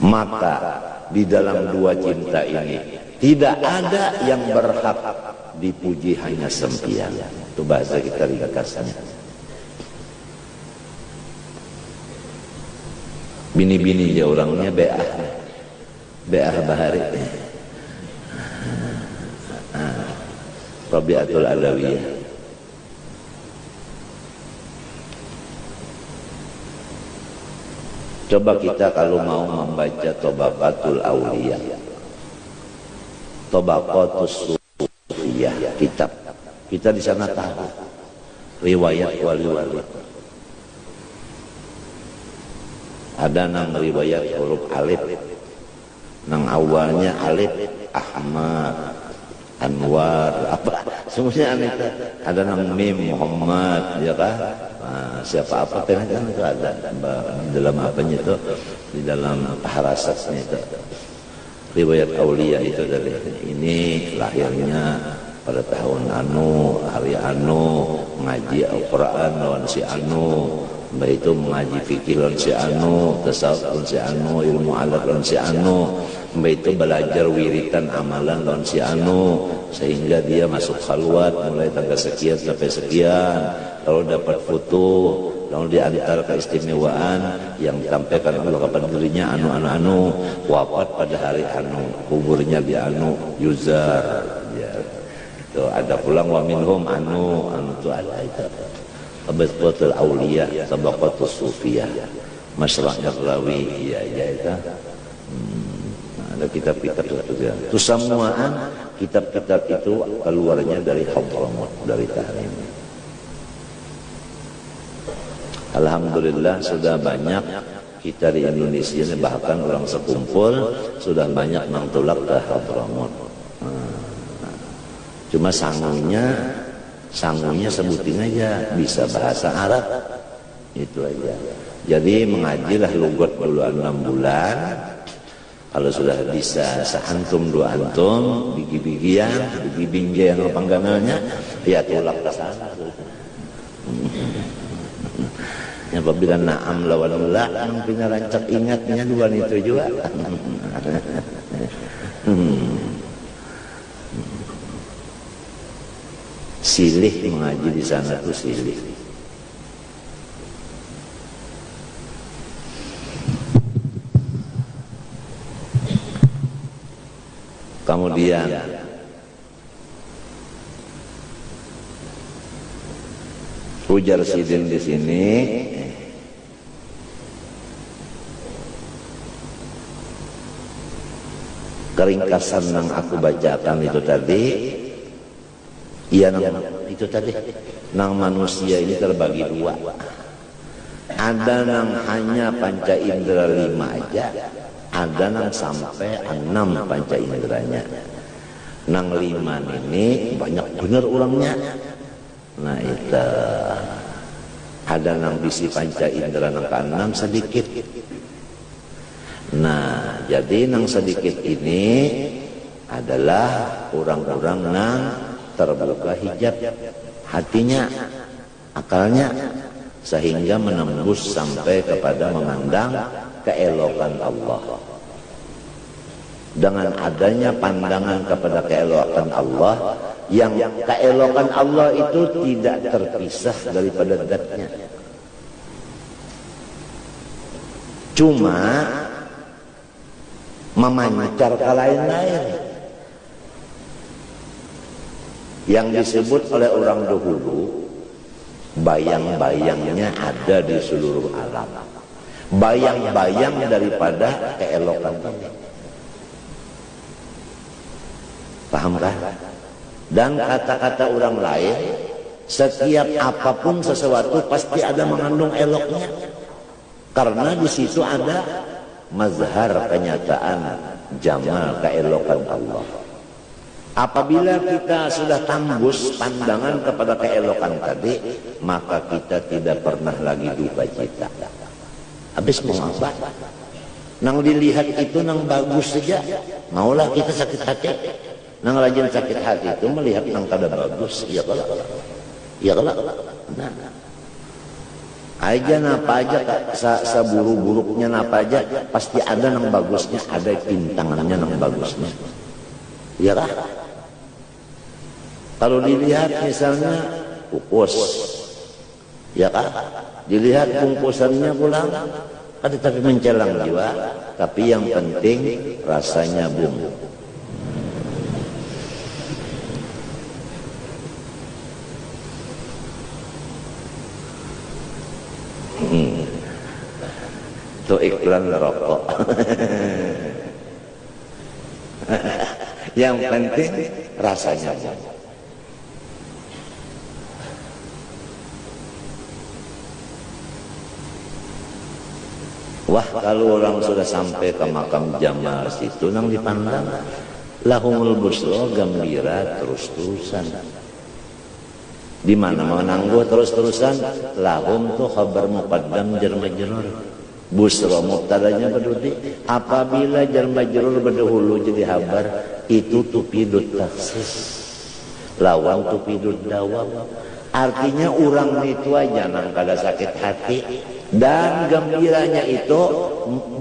[SPEAKER 1] Maka di dalam dua cinta ini tidak ada yang berhak dipuji hanya sempian. Itu bahasa kita ringkasnya. Bini-bini ya orangnya Be'ah Bahari, Rabiatul Adawiyah. Coba kita kalau mau membaca Tabaqatul Auliya, Tabaqatus Sufiyah, kitab kita di sana tahu riwayat wali-wali. Ada nang riwayat huruf alif, nang awalnya alif Ahmad, Anwar, apa semuanya aneh. Ada nang mim Muhammad, ya kan? Nah, siapa apa kan itu ada di dalam apanya itu, di dalam harasatnya itu. Riwayat Aulia itu dari ini lahirnya pada tahun anu, hari anu, ngaji Al-Quran lawan si anu. Mbak itu mengaji fikih lawan si anu, tasawuf lawan si anu, ilmu alat lawan si anu. Mbak itu belajar wiritan amalan lawan si anu, sehingga dia masuk khalwat mulai tanggal sekian sampai sekian. Lalu dapat foto, lalu diantar keistimewaan yang disampaikan Allah kepada dirinya anu, wafat pada hari anu, kuburnya di anu, Yuzar. Ya. Itu ada pulang wa minhum anu itu ada itu. Tabaqatul Auliya, Tabaqatus Sufiyah, Masyarakat Rawi, ya itu. Ada kitab-kitab itu semuaan kitab-kitab itu keluarnya dari Hadramut, dari Tahrim. Alhamdulillah sudah banyak kita di Indonesia, bahkan orang sekumpul sudah banyak nang tulak ke Hadramut. Cuma sangunya sangunya sebutin aja, bisa bahasa Arab, itu aja. Jadi mengajilah lugat dulu 6 bulan. Kalau sudah bisa seantum 2 antum, bigi-bigian, bigi-bingge yang pangganalnya, ya tulak ke sana. Apabila na'am lawan la, pina rancak ingatnya 2 itu juga. Silih mengaji di sana tuh silih. Kemudian ujar sidin di sini, keringkasan yang aku bacakan itu tadi, iya nang itu tadi, nang manusia ini terbagi 2. Ada nang hanya panca indera 5 aja, ada nang sampai 6 panca inderanya. Nang 5 ini banyak bener orangnya. Nah itu ada nang bisi panca indera nang ke-6 sedikit. Nah jadi nang sedikit ini adalah orang-orang nang terbuka hijab hatinya, akalnya, sehingga menembus sampai kepada memandang keelokan Allah. Dengan adanya pandangan kepada keelokan Allah, yang keelokan Allah itu tidak terpisah daripada zatnya. Cuma memancar ke lain-lain. Yang disebut oleh orang dahulu, bayang-bayangnya ada di seluruh alam. Bayang-bayang daripada keelokan ini. Pahamkah? Dan kata-kata orang lain, setiap apapun sesuatu pasti ada mengandung eloknya. Karena di situ ada mazhar kenyataan jamal keelokan Allah. Apabila kita sudah tembus pandangan kepada keelokan tadi, maka kita tidak pernah lagi duka cita. Habis mau apa? Nang dilihat itu nang bagus saja, maulah kita sakit hati. Nang rajin sakit hati itu melihat nang kada bagus, ya kalau, ya kalau. Nah, aja napa aja seburuk-buruknya napa aja, pasti ada nang bagusnya, ada pintangannya nang bagusnya. Ya kah? Kalau dilihat misalnya kukus, ya kah? Dilihat bungkusannya pulang, ada tapi mencelang jiwa, tapi yang penting rasanya bumbu. Itu iklan rokok. Yang penting rasanya. Wah, kalau orang sudah sampai ke makam Jamal situ nang dipandang lahumul busra, gembira terus-terusan. Di mana mau nangguh terus-terusan, lahum tuh khabar muqaddam jar majrur. Busra mubtadanya berdudi. Apabila jar majrur berdahulu jadi khabar, itu tufidut takhsis. Lawan tufidut dawam. Artinya orang itu aja nang kada sakit hati, dan gembiranya itu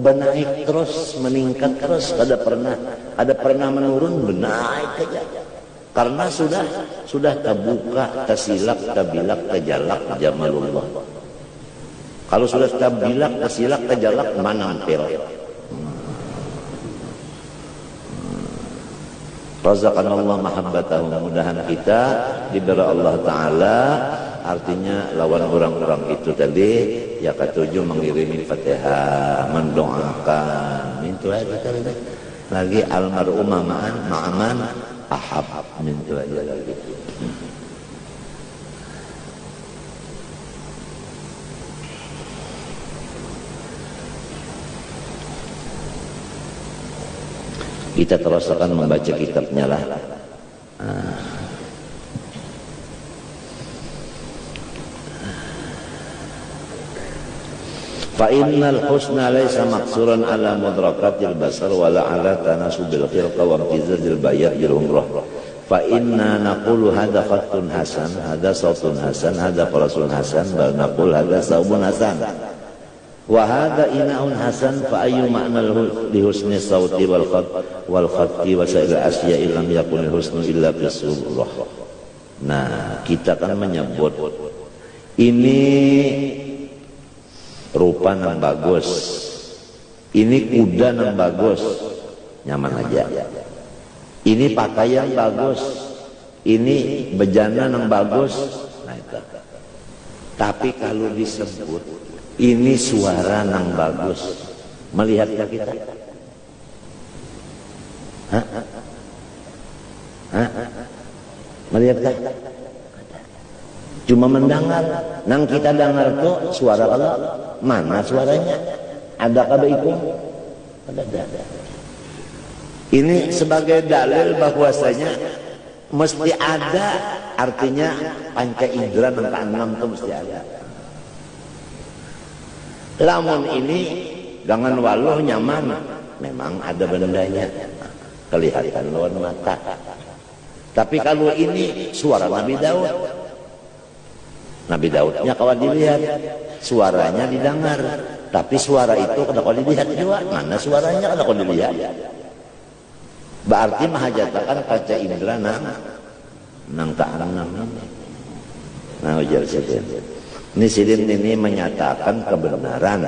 [SPEAKER 1] menaik terus, meningkat terus, ada pernah menurun, menaik aja. Karena sudah terbuka, tersilak, terbilak, terjalak jamalullah. Kalau sudah terbilak, tersilak, terjalak, manampil. Razaqanallah mahabbatahu, mudahan kita diberi Allah Ta'ala. Artinya lawan orang-orang itu tadi, ya ketujuh mengirimi Fatihah, mendoakan, itu aja tadi. Lagi almarhumah ma'aman ahab, itu aja lagi. Kita terus akan membaca kitabnya lah. Fa innal husna laysa maqsuran ala mudrakatil basar wala ala tanasubil khilqa wa imtizazil bayat bil umrah. Fa inna naqulu hadha khattun hasan, hadha sautun hasan, hadha farasun hasan, bal naqul hadha saubun hasan. Wa hadha ina'un hasan fa ayyu ma'nal li husni sauti wal khatti wa sa'il asya'i lam yakunil husnu illa bis surah. Nah, kita kan menyebut ini rupa yang bagus, ini kuda yang bagus, nyaman aja. Ini pakaian bagus, ini bejana yang bagus. Nah itu. Tapi kalau disebut ini suara yang bagus, melihatnya kita? Hah? Hah? Melihatkah? Cuma mendengar, nang kita dengar tuh suara Allah, mana suaranya? Adakah itu? Ada. Ini sebagai dalil bahwasanya mesti ada, artinya panca indera nang keenam itu mesti ada. Lamun ini dengan waluh nyaman, memang ada bendanya, kelihatan lawan mata. Tapi kalau ini suara Nabi Daud. Nabi Daudnya kalau dilihat, suaranya didengar, tapi suara itu kalau dilihat juga, mana suaranya kalau dilihat? Berarti mahajatakan kaca indera nang keenam. Nah, ujar sidin. Ini sidin ini menyatakan kebenaran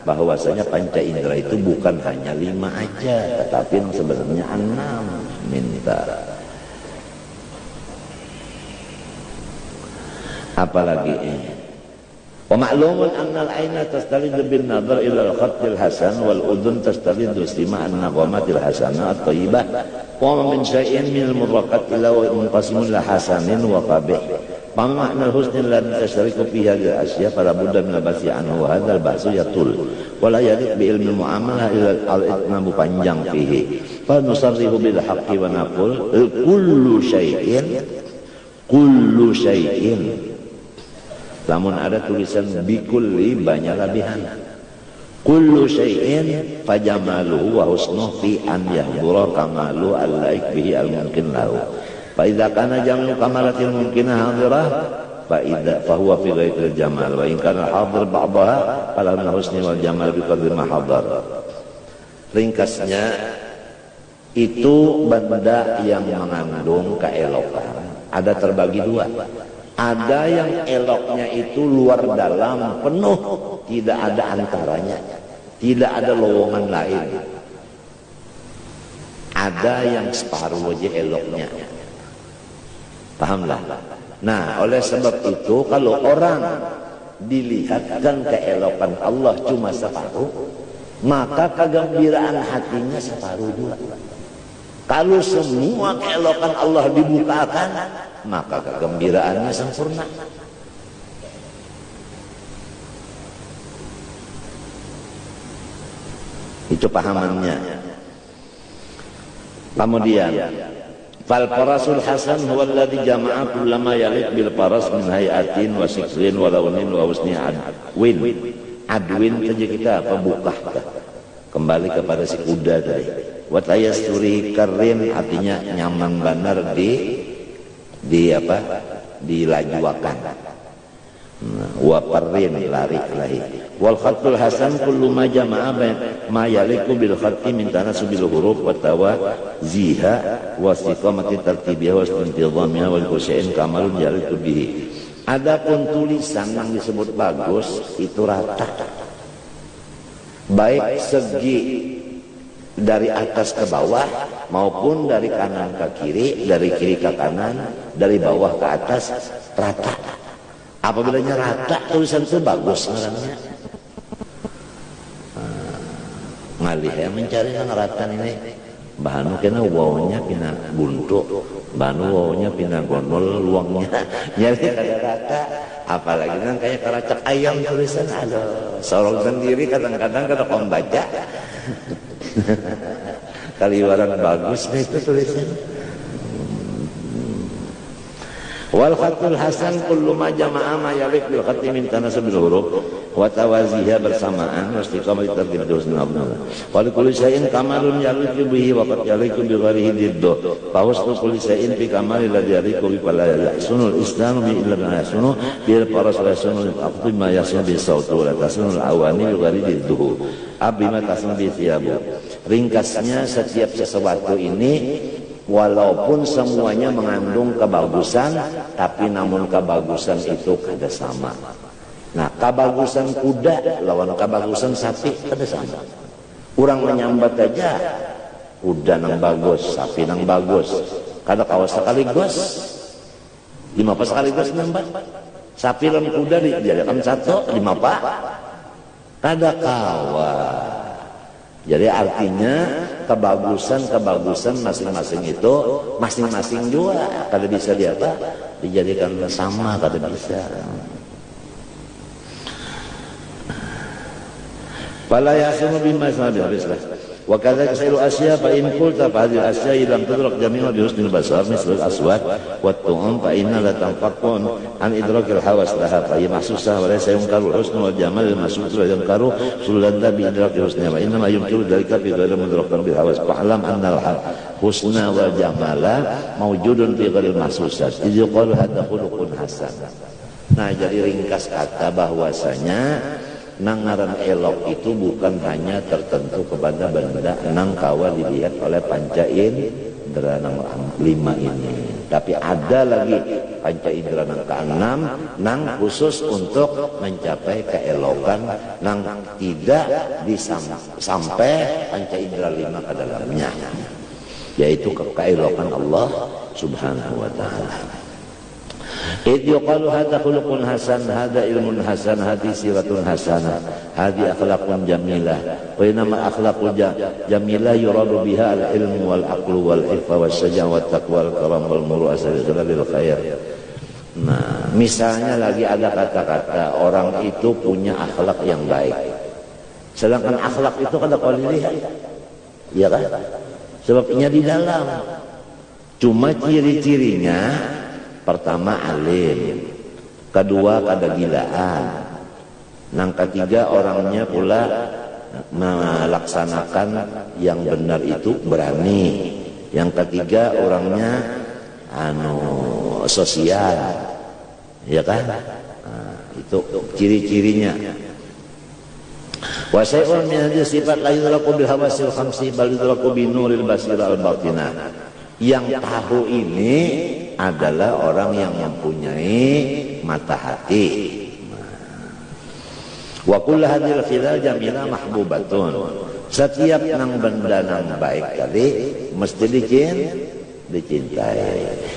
[SPEAKER 1] bahwasanya panca indera itu bukan hanya 5 aja, tetapi sebenarnya 6. Minta. Apalagi ini. Wa ma'lumun anna al-'aina tastalidu bin nadhar ila al-khattil hasan wal udhun tastalidu istima' an-naqamatil hasanah at-thayyibah wa min syai'in min al-murraqat ila wa munqasimun la hasanin wa qabih. Fa ma'na al-husn alladhi tashtariku fihi hadhihi al-asya' fala budda min al-bahthi anhu wa hadha al-bahsu yatul wa la yaliq bi ilmi al-mu'amalah ila al-itnabu panjang fihi. Fa nusarrihu bil haqqi wa naqul kullu syai'in lamun ada tulisan bikulli banyak labihan. Kullu syai'in fajamaluhu wa husnuhu fi an yahdura kamalu al-laik bihi al-mumkin lahu. Fa idza kana jamu kamalatil mumkinah hadirah fa huwa fi ghaitil jamal wa in kana hadir ba'daha fala husni wal jamal bi qadri ma hadar. Ringkasnya itu benda yang mengandung keelokan ada terbagi 2. Ada yang eloknya itu luar dalam penuh, tidak ada antaranya, tidak ada lowongan lain. Ada yang separuh aja eloknya. Pahamlah? Nah, oleh sebab itu kalau orang dilihatkan keelokan Allah cuma separuh, maka kegembiraan hatinya separuh juga. Kalau semua keelokan Allah dibukakan, maka kegembiraannya sempurna. Itu pahamannya. Kemudian, fal farasul hasan huwa alladhi jama'a kullama yaliq bil faras min hayatin wa siklin wa lawnin wa husni adwin saja kita apa bukah. Kembali kepada si kuda tadi. Wa tayasturi karin artinya nyaman benar di apa? Dilajuakan. Wa parrin lari. Wal khatul hasan kullu ma jama'a ma yaliqu bil khatti min tanasubil huruf wa tawaziha wa istiqamati tartibiyah wa istintizamiha wal khusyain kamalun yaliqu bihi. Adapun tulisan yang disebut bagus itu rata. Baik segi dari atas ke bawah maupun dari kanan ke kiri, dari kiri ke kanan, dari bawah ke atas rata. Apabila rata tulisan itu bagus sebenarnya. Ngalih ya mencari yang rata ini. Bahanu kena wawnya pina buntu, bahanu wawnya pina gondol luangnya. Jadi kada rata. Apalagi kan kayak karacak ayam tulisan ada sorong sendiri kadang-kadang kada kau baca. Kaliwaran bagus itu tulisan. Wal khatul hasan kullu ma jama'a ma yalif bil khati min tanasubil huruf wa tawaziha bersamaan istiqamah tartib husnul abnul. Wa kullu shay'in kamalun yaliku bihi wa qad yaliku bi ghairihi diddu. Fa husnu kulli shay'in fi kamali ladzi yaliku bi fala yahsunul islamu bi illa ma yahsunu bil faras wa yahsunul afdhu ma yahsunu bi sawti wa tasunul awani bi ghairi diddu. Abima tasnu bi thiyabu. Ringkasnya setiap sesuatu ini walaupun semuanya mengandung kebagusan, tapi namun kebagusan itu kada sama. Nah, kebagusan kuda lawan kebagusan sapi kada sama. Orang menyambat aja, kuda nang bagus, sapi nang bagus. Kada kawas sekaligus. 5 pas sekaligus nyambat. Sapi lan kuda dijadikan satu, 5 pak. Kada kawas. Jadi artinya kebagusan masing-masing itu masing-masing juga kada bisa dijadikan sama, kada bisa. Fala yasmu bima sabila. Wa kadzalika sairu asya fa in qulta fa hadhihi asya lam tudrak jami'a bi husnil basar misal al-aswat wa at-tu'um fa inna la tanfaqun an idrakil hawas laha fa hiya mahsusah wa laysa yunkaru al-husn wal jamal al-mahsus wa yunkaru sulanda bi idrakil husni wa inna ma yunkiru dhalika bi ghairi mudrakan bil hawas fa'lam anna al-husna wal jamala mawjudun fi ghairi mahsusat idh yuqalu hadha khuluqun hasan. Nah, jadi ringkas kata bahwasanya nang ngaran elok itu bukan hanya tertentu kepada benda nang kawa dilihat oleh panca indera nang 5 ini, tapi ada lagi panca indera nang ke-6 nang khusus untuk mencapai keelokan nang tidak sampai panca indera 5 ke dalamnya, yaitu keelokan Allah Subhanahu wa ta'ala. Idh yuqalu hadha khuluqun hasan, hadha ilmun hasan, hadhi siratun hasanah, hadhi akhlaqun jamilah. Wa inama akhlaqul jamilah yuradu biha al-ilmu wal aqlu wal ifa was syaja'ah wat taqwa wal karam wal muru'ah lil khair. Nah, misalnya lagi ada kata-kata orang itu punya akhlak yang baik. Sedangkan akhlak itu kada kau dilihat. Iya kan? Sebabnya di dalam. Cuma ciri-cirinya pertama alim, kedua kada gilaan, nang ketiga orangnya pula melaksanakan yang benar itu berani, yang ketiga orangnya sosial, ya kan? Nah, itu ciri-cirinya. Wa syai'un min hadhihi sifat la yudraku bil hawasil khamsi bal yudraku bin nuril basir al batinah. Yang tahu ini adalah orang yang mempunyai mata hati. Wa kullu hadhil khilal jamilah mahbubatun. Setiap nang benda nang baik tadi mesti dicintai.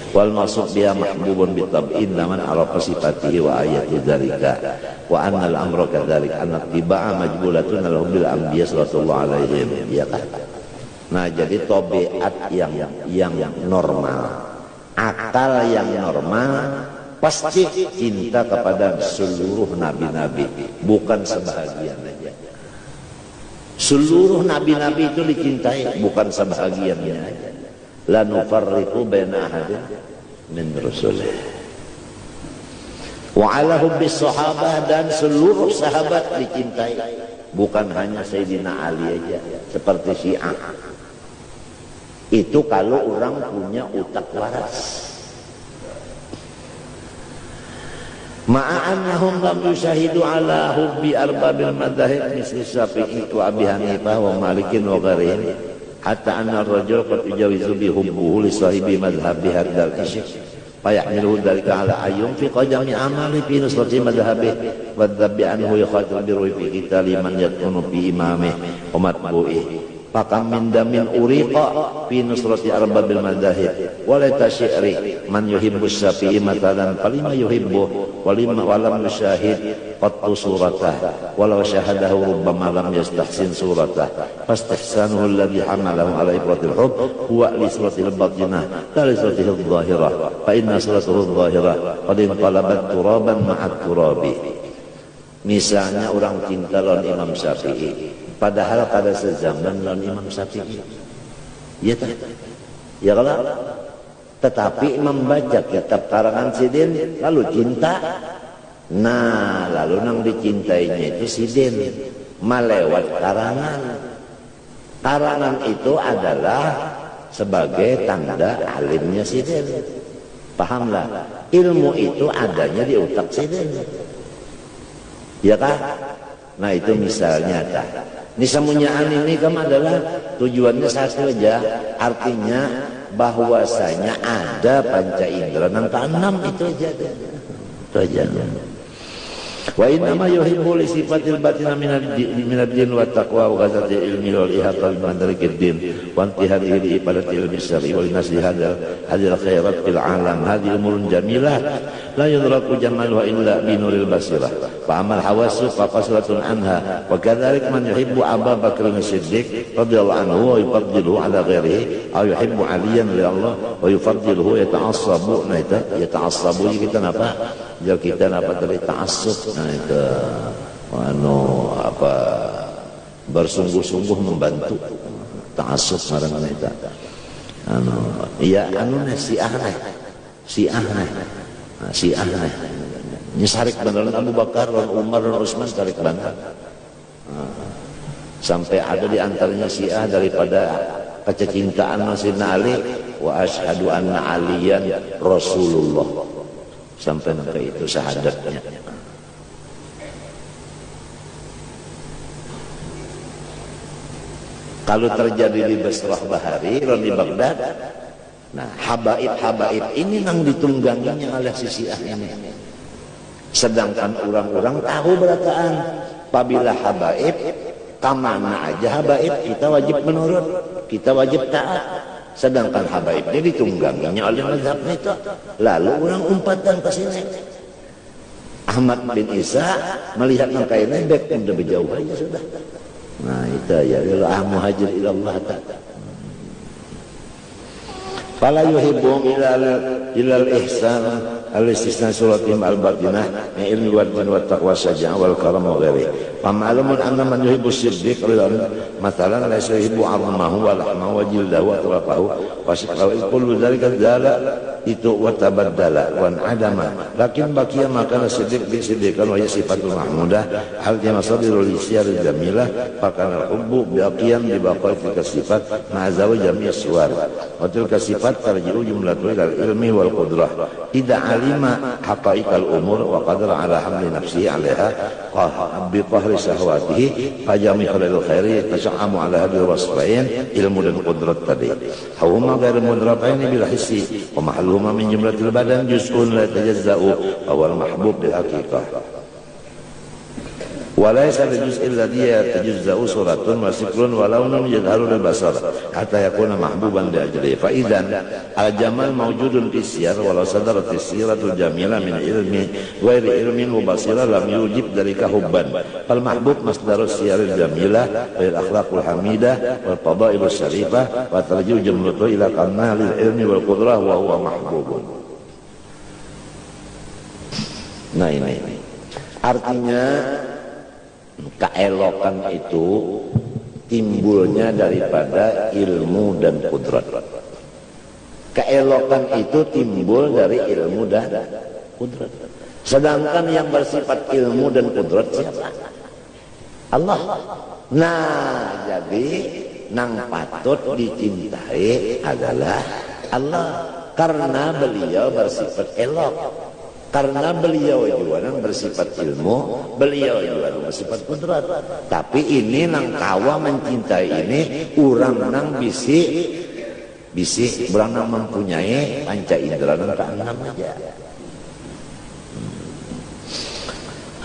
[SPEAKER 1] Wal maksud biha mahbubun bi tab'in laman arafa sifatihi wa ayati dzalika. Wa anna al-amra kadzalik anna tiba'a majbulatun lahum bil anbiya sallallahu alaihim. Ya kan? Nah, jadi tabiat yang normal, akal yang normal pasti cinta kepada seluruh nabi-nabi, bukan sebahagian aja. Seluruh nabi-nabi itu dicintai, bukan sebahagiannya aja. La nufarriqu baina ahadin min rusulih. Wa ala hubbis sahabah, dan seluruh sahabat dicintai, bukan hanya Sayyidina Ali aja seperti Syiah. Itu kalau orang punya utak waras. Ma'annahum lam yushahidu ala hubbi arbabil madzahib misli Syafi'i wa Abi Hanifah wa Malikin wa ghairihim hatta anna ar-rajul qad yujawizu bi hubbuhu li sahibi madhhabi hadzal ishq fa yahmiluhu dhalika ala ayyum fi qadami amali fi nusrati madhhabihi wa dhabbi anhu yakhatu bi ruhi fi qitali man yakunu fi imamihi wa matbu'ihi. Fakam min damin uriqa fi nusrati arbabil madahib walaita syi'ri man yuhibbu syafi'i matalan falima yuhibbu walima walam yusyahid qattu suratah walau syahadahu rubbama lam yastahsin suratah fastihsanuhu alladhi hamalahu ala ibratil hub huwa li suratil batinah la li suratil dhahirah fa inna suratul dhahirah qad inqalabat turaban ma'at turabi. Misalnya orang cinta lawan Imam Syafi'i, padahal pada sezaman lawan Imam Syafi'i, ya tak? Ya kalau tetapi membaca kitab karangan Sidin lalu cinta. Nah, lalu nang dicintainya itu Sidin melewat karangan. Karangan itu adalah sebagai tanda alimnya Sidin. Pahamlah, ilmu itu adanya di otak Sidin. Ya kan? Nah itu misalnya dah. Nisamunyaan ini kan adalah tujuannya satu aja, artinya bahwasanya ada panca indera nang keenam itu aja. Itu aja. Wa inna ma yuhibbu li sifatil batin minad din wa taqwa wa ghazati ilmi wal ihata bi madarikid din wa intihadihi li ibadati ilmi syar'i wa linasli hadil khairat fil alam hadhihi umurun jamilah la yudraku jamaluha illa bi nuril basirah fa amal hawasu fa qasratun anha wa kadzalik man yuhibbu Abu Bakr as-Siddiq radhiyallahu anhu wa yufaddiluhu ala ghairihi aw yuhibbu Aliyan li Allah wa yufaddiluhu yata'assabu. Nah itu yata'assabu kita apa? Ya kita dapat dari ta'assub. Nah itu bersungguh-sungguh membantu ta'assub marang kita. Syiah ini sarik beneran Abu Bakar dan Umar dan Utsman sarik bener. Sampai ada di antaranya Syiah daripada kecintaan Sayyidina Ali wa asyhadu anna Aliyan Rasulullah. Sampai sampai itu syahadatnya. Kalau terjadi di Basrah Bahari, di Baghdad, nah habaib ini nang ditungganginya oleh si Syiah ini. Sedangkan orang-orang tahu berataan, apabila habaib, kamana aja habaib kita wajib menurut, kita wajib taat. Sedangkan habaib ini ditungganginya oleh mazhab itu. Lalu orang umpatan ke sini. Ahmad bin Isa melihat langkah ini baik udah berjauh aja sudah. Nah itu ya muhajir ilallah ta'ala. Fala yuhibbu ilal ihsan al-istisna suratihim al-batinah min ilmi wa taqwa syaja'ah wal karam wa ghairihi. Fa ma'lumun anna man yuhibbu siddiq mathalan la yuhibbu 'azmahu wa lahmahu wa jildahu wa tarafahu wa shiqahu kullu dzalika dzala itu wa tabaddala wa adama lakin baqiya makana siddiq bi siddiqan wa sifatul mahmudah hal jama sadirul isyar jamilah fakana hubbu baqiyan bi baqa'i sifat ma'azawi jami' suwar wa tilka sifat tarji'u jumlatul ilmi wal qudrah tidak alima haqa'iqal umur wa qadara ala hamli nafsihi 'alaiha bi qahri syahwatihi fajami khairul khairi tasha'amu ala hadhihi wasfain ilmu dan qudrat tadi huma ghairu mudrakain bil hissi wa mahluhuma min jumlatil badan juz'un la tajazza'u awal mahbub bil haqiqah walaysa bil juz'il ladzi yatajazza'u suratun wa sikrun wa lawnun yadharu lil basar hatta yakuna mahbuban li ajli fa idzan al jamal mawjudun fi siyar walau sadarat siratul jamila min ilmi ghairi ilmin wa basira lam yujib dzalika hubban fal mahbub masdarus siyaril jamilah wal akhlaqul hamidah wal fadailus syarifah wa tarji'u jumlatu ila kamalil ilmi wal qudrah wa huwa mahbubun. Nah ini artinya keelokan itu timbulnya daripada ilmu dan kudrat. Keelokan itu timbul dari ilmu dan kudrat. Sedangkan yang bersifat ilmu dan kudrat siapa? Allah. Nah, jadi nang patut dicintai adalah Allah karena beliau bersifat elok. Karena beliau juga yang bersifat ilmu, beliau juga yang bersifat kudrat. Tapi ini nang kawa mencintai ini, orang nang bisi, orang nang mempunyai panca indera nang keenam aja.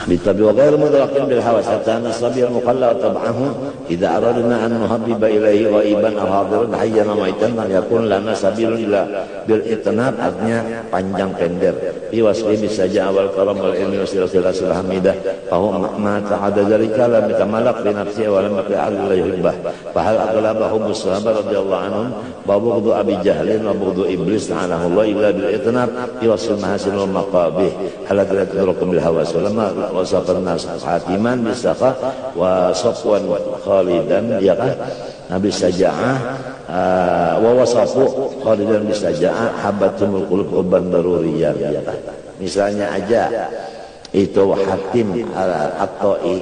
[SPEAKER 1] Bitabi wa ghairu mudrakin bil hawas hatta nasabi al muqalla tab'ahu idza aradna an nuhabbiba ilaihi ghaiban aw hadiran hayyan wa maitan lam yakun lana sabilun illa bil itnab artinya panjang pendek fi wasfi bisaja awal karam wal ilmi wasilatul hamidah fa huwa ma ta'adda dzalika lam yatamalak bi nafsihi wa lam yaqal la yuhibbah fa hal aghlaba hubbus sahabat radhiyallahu anhum wa bughdu abi jahlin wa bughdu iblis ta'ala Allah illa bil itnab fi wasfi mahasin wal maqabih hal la tudrukum bil hawas wa wasafan nas hatiman bisaqa wa safwan khalidan ya kan Nabi Saja'ah wa wasafu khalidan bisaja'a habatumul qulub hubban daruriyan. Misalnya aja itu Hatim At-Ta'i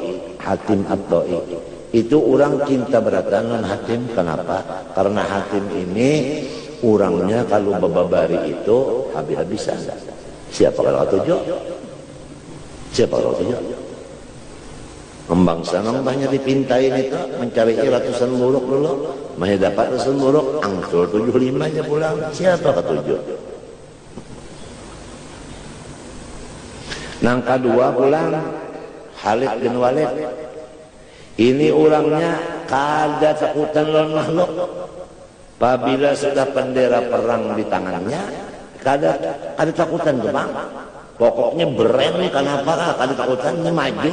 [SPEAKER 1] itu orang cinta beratan dengan Hatim. Kenapa? Karena Hatim ini orangnya kalau bababari itu habis-habisan. Siapa kalau tujuh? Siapa kalau tujuh? Membangsa banyak dipintain itu mencari ratusan buruk dulu, masih dapat ratusan buruk, angsul 75 nya pulang. Siapa ketujuh? Nang kedua pulang Khalid bin Walid. Ini orangnya kada takutan lawan makhluk. Apabila sudah bendera perang di tangannya, kada takutan tuh bang. Pokoknya berani kenapa? Kada takutannya maju.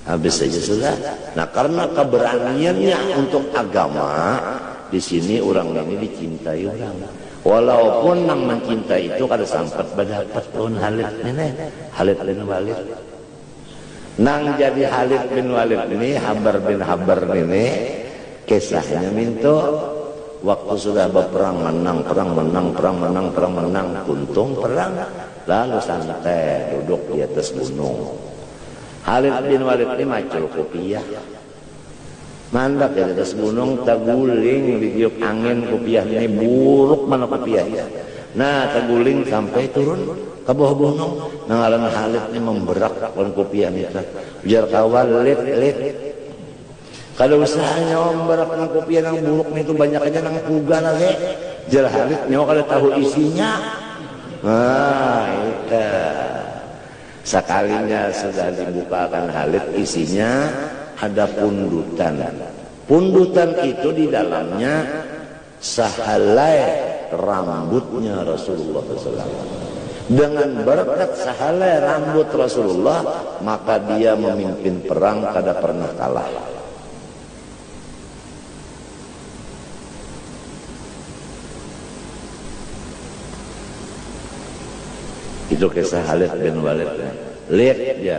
[SPEAKER 1] Habis saja sudah. Nah karena keberaniannya untuk agama, di sini orang ini dicintai orang. Walaupun nang mencintai itu kada sampai berdapat pun Khalid bin Walid. Nang jadi Khalid bin Walid ini, Habar bin Habar ini, kisahnya minto waktu sudah berperang menang, untung perang, lalu santai duduk di atas gunung. Khalid bin Walid ini macul kopiah, mandak di atas gunung, taguling ditiup angin kopiah ini buruk mana kopiah ya. Nah taguling sampai turun ke bawah gunung. Nangalan Khalid ini memberak lawan kopiah itu. Biar kawal lit. Kalau usahanya memberak dengan kopiah yang buruk itu banyak aja nang kuga lagi. Jar Khalid nyawa kada tahu isinya. Nah itu. Sekalinya sudah dibukakan Khalid, isinya ada pundutan. Pundutan itu di dalamnya sahalai rambutnya Rasulullah SAW. Dengan berkat sahalai rambut Rasulullah, maka dia memimpin perang kada pernah kalah. Itu kisah Khalid bin Walid. Lihat dia.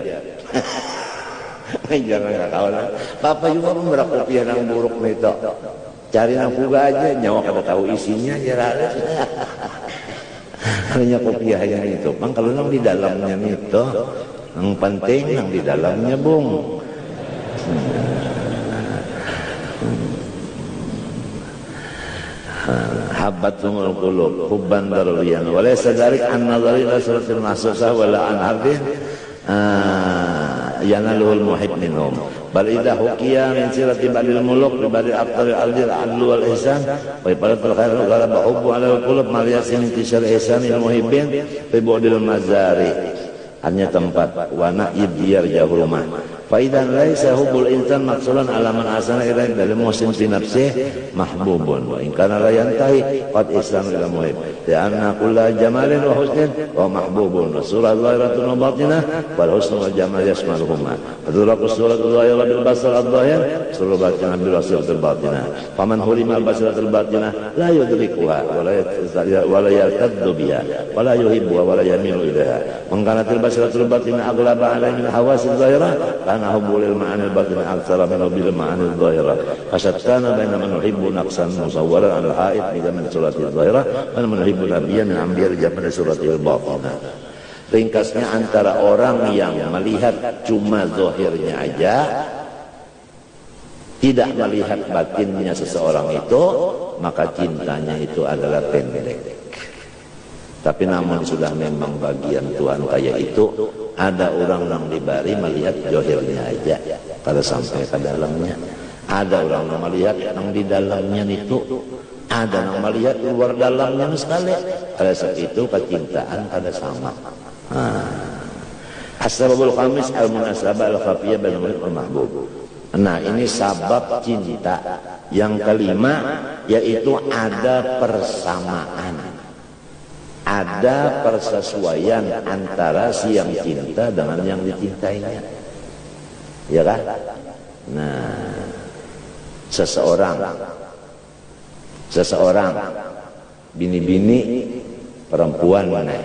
[SPEAKER 1] Jangan kawan. Bapak juga memberak kopiah yang buruk itu. Cari nang kuga aja, nyawa kada tahu isinya ya Khalid. Hanya kopiah yang itu. Bang kalau nang di dalamnya itu, yang penting nang di dalamnya bung. Habbatul qulub hubban daruriyan wa laysa dzalik an nadhari ila suratil mahsusah wala an ardin yanaluhul muhib minhum bal idha hukiya min sirati ba'dil muluk li ba'dil aqtaril aldil adlu wal ihsan wa ibadatul khair wa ghalaba hubbu ala qulub mal yasin intishar ihsanil muhibbin fi bu'dil mazari. Hanya tempat wa na'ib biar jauh rumah. Faidan laisa hubul insan maksulan alaman asana ilaih dari muhsin fi nafsih mahbubun wa in kana la yantahi qad islam ila muhib lianna kulla jamalin wa husnin wa mahbubun wa surah zahiratun wa batinah wal husnu wal jamal yasmaluhuma aduraku surah zahirah bil basar al-zahir surah batinah bil basar al-batinah faman hurima al-basar al-batinah la yudrikuha wa la yartaddu biha wa la yuhibbuha wa la yamilu ilaiha mengkanatil basar al-batinah aglaba alaihi min hawasil zahirah حب للمعاني الباطنة أكثر من حب للمعاني الظاهرة فشتان بين من يحب نقصا مصورا على الحائط من سورة الظاهرة ومن يحب نبيا من أنبياء من سورة الباطنة. Ringkasnya antara orang yang melihat cuma zahirnya aja, tidak melihat batinnya seseorang itu, maka cintanya itu adalah pendek. Tapi namun sudah memang bagian Tuhan kayak itu, ada orang yang dibari melihat johirnya aja, kada sampai ke dalamnya. Ada orang yang melihat yang di dalamnya itu, ada yang melihat luar dalamnya sekali. Pada saat itu kecintaan kada sama. As-sababul khamis al-munasabah al-khafiyah bainal muhib wal mahbub. Nah ini sabab cinta. Yang kelima yaitu ada persamaan. Ada persesuaian antara si yang cinta dengan yang dicintainya, ya kan? Nah, seseorang, bini-bini perempuan mana?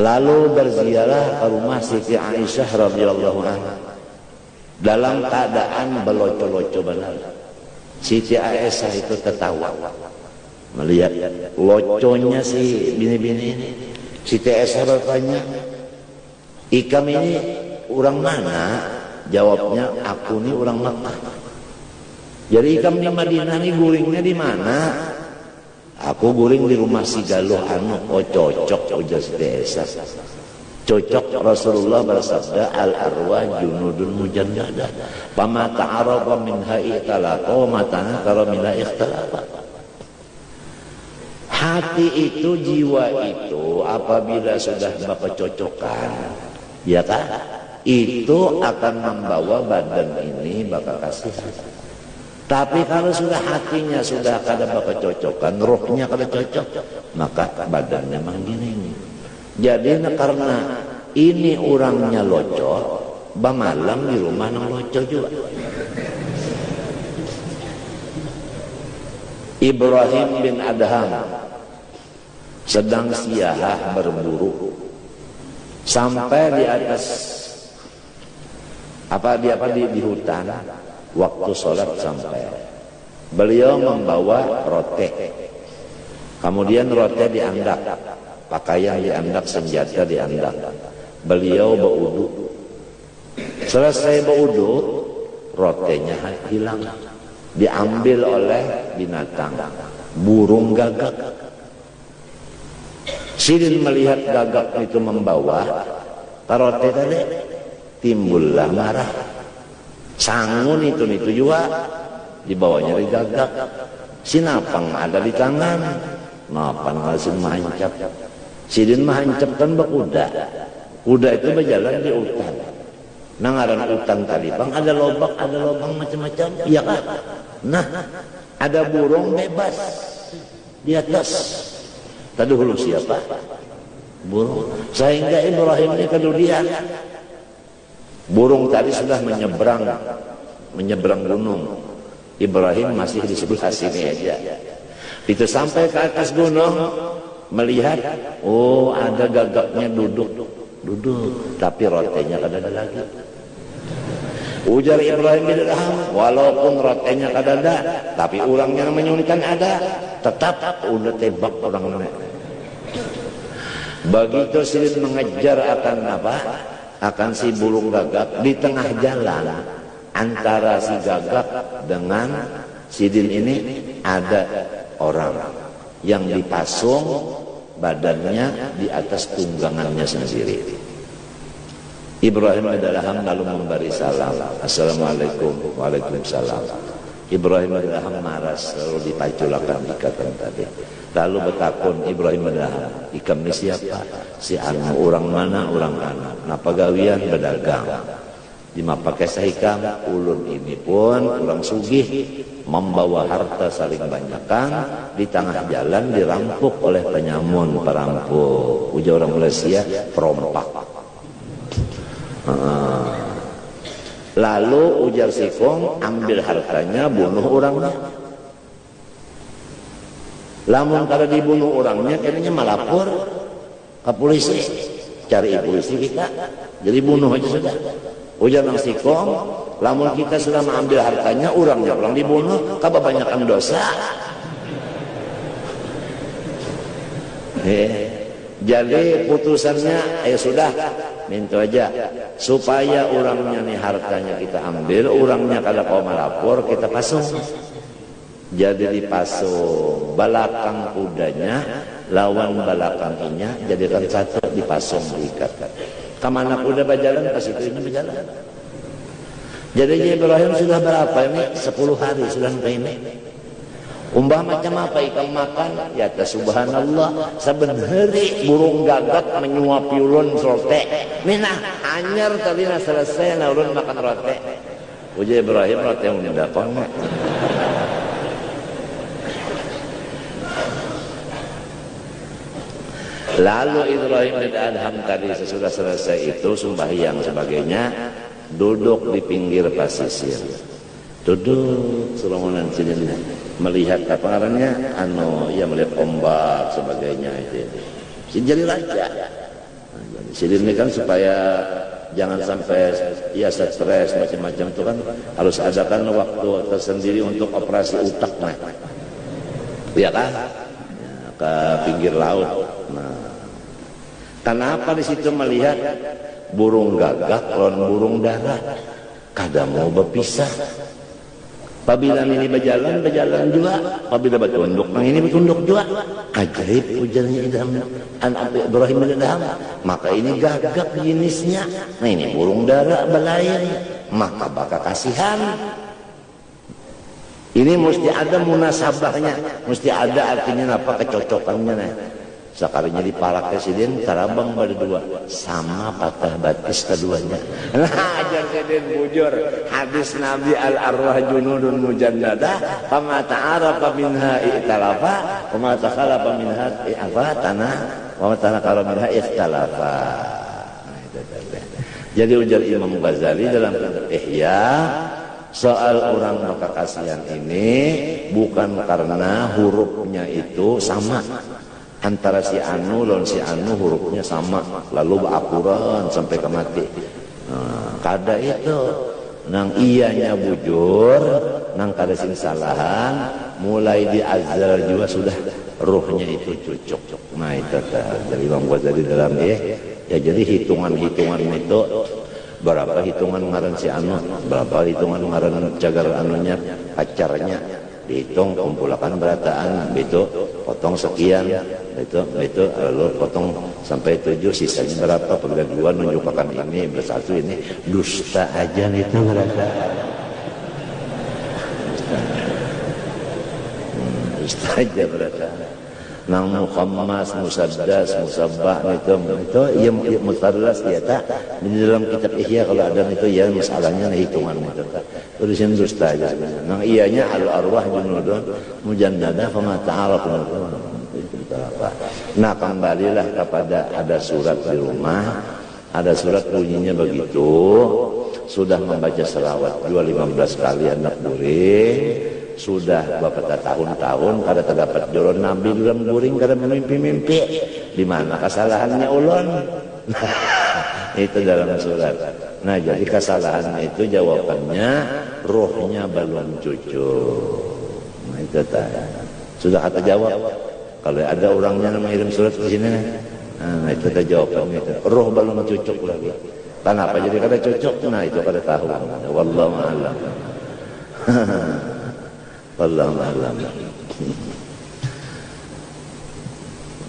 [SPEAKER 1] Lalu berziarah ke rumah Siti Aisyah radhiyallahu anha dalam keadaan beloco-loco benar. Siti Aisyah itu tertawa melihat loconya si bini-bini ini. Siti Aisyah bertanya, "Ikam ini orang mana?" Jawabnya, "Aku ini orang Makkah." "Jadi ikam di Madinah ini guringnya di mana?" "Aku guring di rumah si Galuh anu." "Oh cocok," ujar Siti Aisyah. Cocok. Rasulullah bersabda, "Al-arwah junudun mujannadah. Fama ta'arafa minha ikhtalafa wa ma tanakara minha ikhtalafa." Hati itu, jiwa itu apabila sudah berkecocokan, ya kan? Itu akan membawa badan ini bakal kasih. Tapi kalau sudah hatinya sudah kada berkecocokan, rohnya kada cocok, maka badannya menggiring. Jadi karena ini orangnya loco, bamalam di rumah nang loco juga. Ibrahim bin Adham sedang siahah berburu sampai di atas di hutan. Waktu sholat sampai, beliau membawa rote, kemudian rote diandak, pakaian diandak, senjata diandak. Beliau berwudu. Selesai berwudu, rotenya hilang, diambil oleh binatang, burung gagak. Sidin melihat gagak itu membawa rote tadi, timbullah marah. Sangun itu juga dibawanya dari gagak. Sinapang ada di tangan, napang langsung mahancap. Sidin mahancap kan berkuda. Kuda itu berjalan di hutan. Nangaran hutan tadi bang, ada lubang macam-macam, iya kan? Nah, ada burung bebas di atas. Tadi dulu siapa? Burung. Sehingga Ibrahim ini kemudian burung tadi sudah menyeberang gunung. Ibrahim masih di sebelah sini aja. Itu sampai ke atas gunung, melihat, oh ada gagaknya duduk, tapi rotenya kada ada lagi. Ujar Ibrahim bin Adham, walaupun rotenya kada ada, tapi orang yang menyuntikkan ada, tetap udah tebak orang lain. Begitu Sidin mengejar akan apa? Akan si burung gagak, di tengah jalan antara si gagak dengan Sidin ini ada orang yang dipasung badannya di atas tunggangannya sendiri. Ibrahim bin Adham lalu memberi salam, "Assalamualaikum." "Waalaikumsalam." Ibrahim bin Adham marah, lalu dipaculakan ikatan tadi. Lalu bertakun Ibrahim bin Adham, "Ikam ni siapa?" "Si anu." "Orang mana?" "Orang anu." "Napa gawian?" "Berdagang." "Dima pakai sahikam?" "Ulun ini pun orang sugih, membawa harta saling banyakkan, di tengah jalan dirampok oleh penyamun perampok." Ujar orang Malaysia, perompak. Lalu ujar sikong, ambil hartanya, bunuh orangnya. Lamun kada dibunuh orangnya, kayaknya malapor ke polisi, cari polisi kita, jadi bunuh aja sudah. Ujar nang sikong, lamun kita sudah mengambil hartanya, orangnya orang dibunuh, kebanyakan dosa. Jadi putusannya, sudah, minta aja supaya orangnya nih hartanya kita ambil, orangnya kada mau melapor, kita pasung. Jadi dipasung belakang kudanya lawan belakangnya, jadikan satu, dipasung, diikat. Kemana kuda berjalan, pas itu ini berjalan. Jadi Ibrahim sudah berapa ini? 10 hari sudah sampai ini. Umbah macam apa ikan makan? Ya subhanallah, saben hari burung gagak menyuapi ulun rote. Minah anyar tadi na selesai na ulun makan rote. Uji Ibrahim rote yang mendapat. Lalu Ibrahim bin Adham tadi sesudah selesai itu sembahyang sebagainya, duduk di pinggir pasisir. Duduk selamanan Sidin melihat apa namanya, ya melihat ombak sebagainya itu. Jadi raja. Sidin ini kan supaya jangan sampai ya stres macam-macam itu kan harus ada kan waktu tersendiri untuk operasi utak nah. Ya kan? Ke pinggir laut. Nah, kenapa di situ melihat burung gagak lawan burung dara kada mau berpisah. Apabila ini berjalan juga. Apabila bertunduk, ini bertunduk juga. Ajaib ujarnya anak Ibrahim bin Adham. Maka ini gagak jenisnya. Nah ini burung dara belayan. Maka bakal kasihan. Ini mesti ada munasabahnya, mesti ada artinya apa kecocokannya. Nah. Sekalinya di para presiden tarabang berdua sama patah batis keduanya. Nah ajar presiden bujur hadis Nabi al-arwah junudun mujannadah fama ta'arafa minha i'talafa fama takhalafa minha i'afatana fama takhalafa minha ikhtalafa. Jadi ujar Imam Ghazali dalam Ihya, soal orang maka kasihan ini bukan karena hurufnya itu sama. Antara si anu lawan si anu hurufnya sama lalu berapuran sampai ke mati. Nah, kada itu nang iyanya bujur nang kada sing salahan mulai di azal juga sudah ruhnya itu cucuk. Nah itu dari Imam Ghazali dalam ya jadi hitungan-hitungan itu berapa hitungan ngaran si anu, berapa hitungan ngaran cagar anunya pacarnya, dihitung kumpulkan berataan itu potong sekian itu lalu potong sampai 7 sisanya berapa apabila 2 nunjukkan ini bersatu ini dusta aja itu ngerasa dusta aja berasa nang mukhammas musaddas musabbah itu ya musaddas ya tak di dalam kitab Ihya kalau ada itu ya masalahnya hitungan itu tulisan dusta aja nang iyanya al-arwah junudun mujannadah fama ta'araf. Nah kembalilah kepada ada surat di rumah, ada surat bunyinya begitu, sudah membaca selawat 15 kali anak guring, sudah beberapa tahun-tahun kada terdapat jodoh Nabi dalam guring kada mimpi-mimpi, di mana kesalahannya ulun? Itu dalam surat. Nah jadi kesalahannya itu jawabannya rohnya balon cucu. Nah itu sudah kata jawab. Kalau ada orangnya mengirim surat ke sini, nah itu ada jawabannya itu. Roh belum cocok lagi. Kenapa jadi kada cocok? Nah itu kada tahu. Wallahu a'lam. Wallahu a'lam.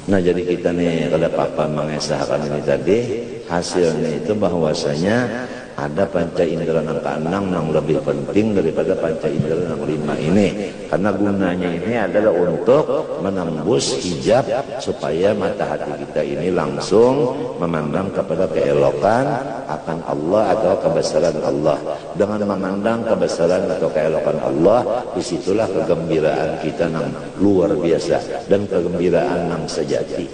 [SPEAKER 1] Nah jadi kita nih kalau Papa mengesahkan ini tadi hasilnya itu bahwasanya ada panca indera yang ke-6 yang lebih penting daripada panca indera yang 5 ini, karena gunanya ini adalah untuk menembus hijab supaya mata hati kita ini langsung memandang kepada keelokan akan Allah atau kebesaran Allah. Dengan memandang kebesaran atau keelokan Allah, disitulah kegembiraan kita yang luar biasa dan kegembiraan yang sejati.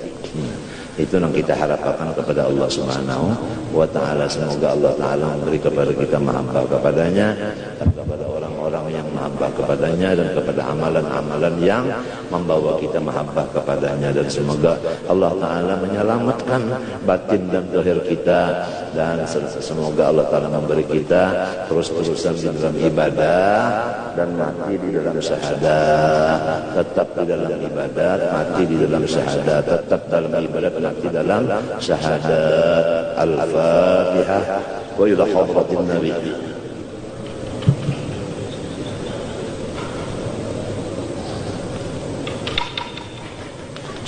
[SPEAKER 1] Itu yang kita harapkan kepada Allah Subhanahu wa ta'ala. Semoga Allah ta'ala memberi kepada kita mahabbah kepadanya dan kepada orang-orang yang mahabbah kepadanya dan kepada amalan-amalan yang membawa kita mahabbah kepadanya, dan semoga Allah ta'ala menyelamatkan batin dan zahir kita, dan semoga Allah ta'ala memberi kita terus-terusan di dalam ibadah dan mati di dalam syahadat, tetap di dalam ibadat, mati di dalam syahadat, tetap dalam ibadat, mati dalam syahadat. Al-Fatihah wa ila hadratin Nabi.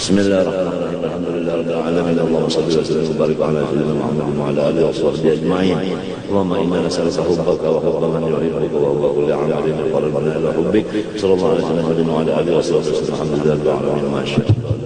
[SPEAKER 1] Bismillahirrahmanirrahim. Alhamdulillahirabbil alamin. Allahumma shalli wa sallim wa barik ala sayyidina Muhammad wa ala alihi wa sahbihi ajma'in. Allahumma inna nas'aluka hubbaka wa hubba man yuhibbuka wa hubba kulli 'amalin qalbana ila hubbik. Sallallahu alaihi wa sallam wa ala alihi wa sahbihi. Alhamdulillahirabbil alamin. Masya Allah.